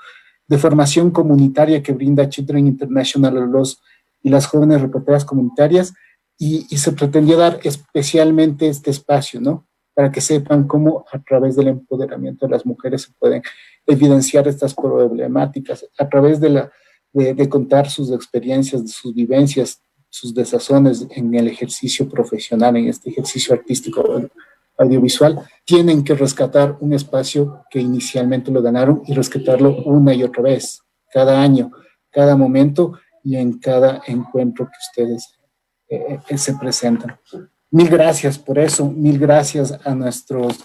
de formación comunitaria que brinda Children International a los y las jóvenes reporteras comunitarias y se pretendía dar especialmente este espacio, ¿no? Para que sepan cómo a través del empoderamiento de las mujeres se pueden evidenciar estas problemáticas, a través de contar sus experiencias, de sus vivencias, sus desazones en el ejercicio profesional, en este ejercicio artístico audiovisual, tienen que rescatar un espacio que inicialmente lo ganaron y rescatarlo una y otra vez, cada año, cada momento y en cada encuentro que ustedes se presentan. Mil gracias por eso, mil gracias a nuestros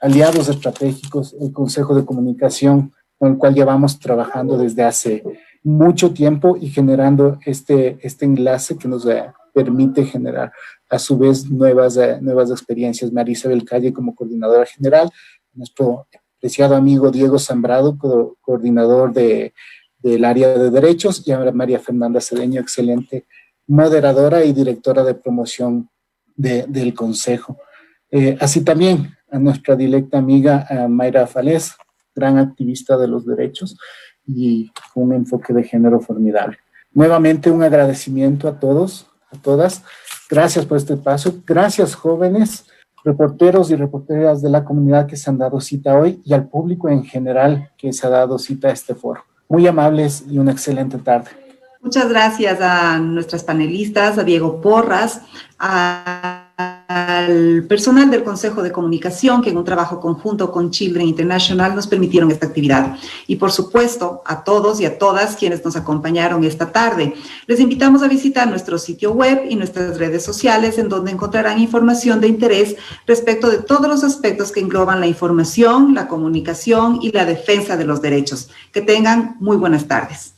aliados estratégicos, el Consejo de Comunicación, con el cual llevamos trabajando desde hace mucho tiempo y generando este enlace que nos permite generar a su vez nuevas experiencias. María Isabel Calle como coordinadora general, nuestro apreciado amigo Diego Zambrado, coordinador del área de derechos, y ahora María Fernanda Cedeño, excelente moderadora y directora de promoción del Consejo. Así también a nuestra directa amiga Mayra Falés, gran activista de los derechos y con un enfoque de género formidable. Nuevamente un agradecimiento a todos, a todas. Gracias por este paso. Gracias, jóvenes, reporteros y reporteras de la comunidad que se han dado cita hoy y al público en general que se ha dado cita a este foro. Muy amables y una excelente tarde. Muchas gracias a nuestras panelistas, a Diego Porras, al personal del Consejo de Comunicación que en un trabajo conjunto con Children International nos permitieron esta actividad. Y por supuesto a todos y a todas quienes nos acompañaron esta tarde. Les invitamos a visitar nuestro sitio web y nuestras redes sociales en donde encontrarán información de interés respecto de todos los aspectos que engloban la información, la comunicación y la defensa de los derechos. Que tengan muy buenas tardes.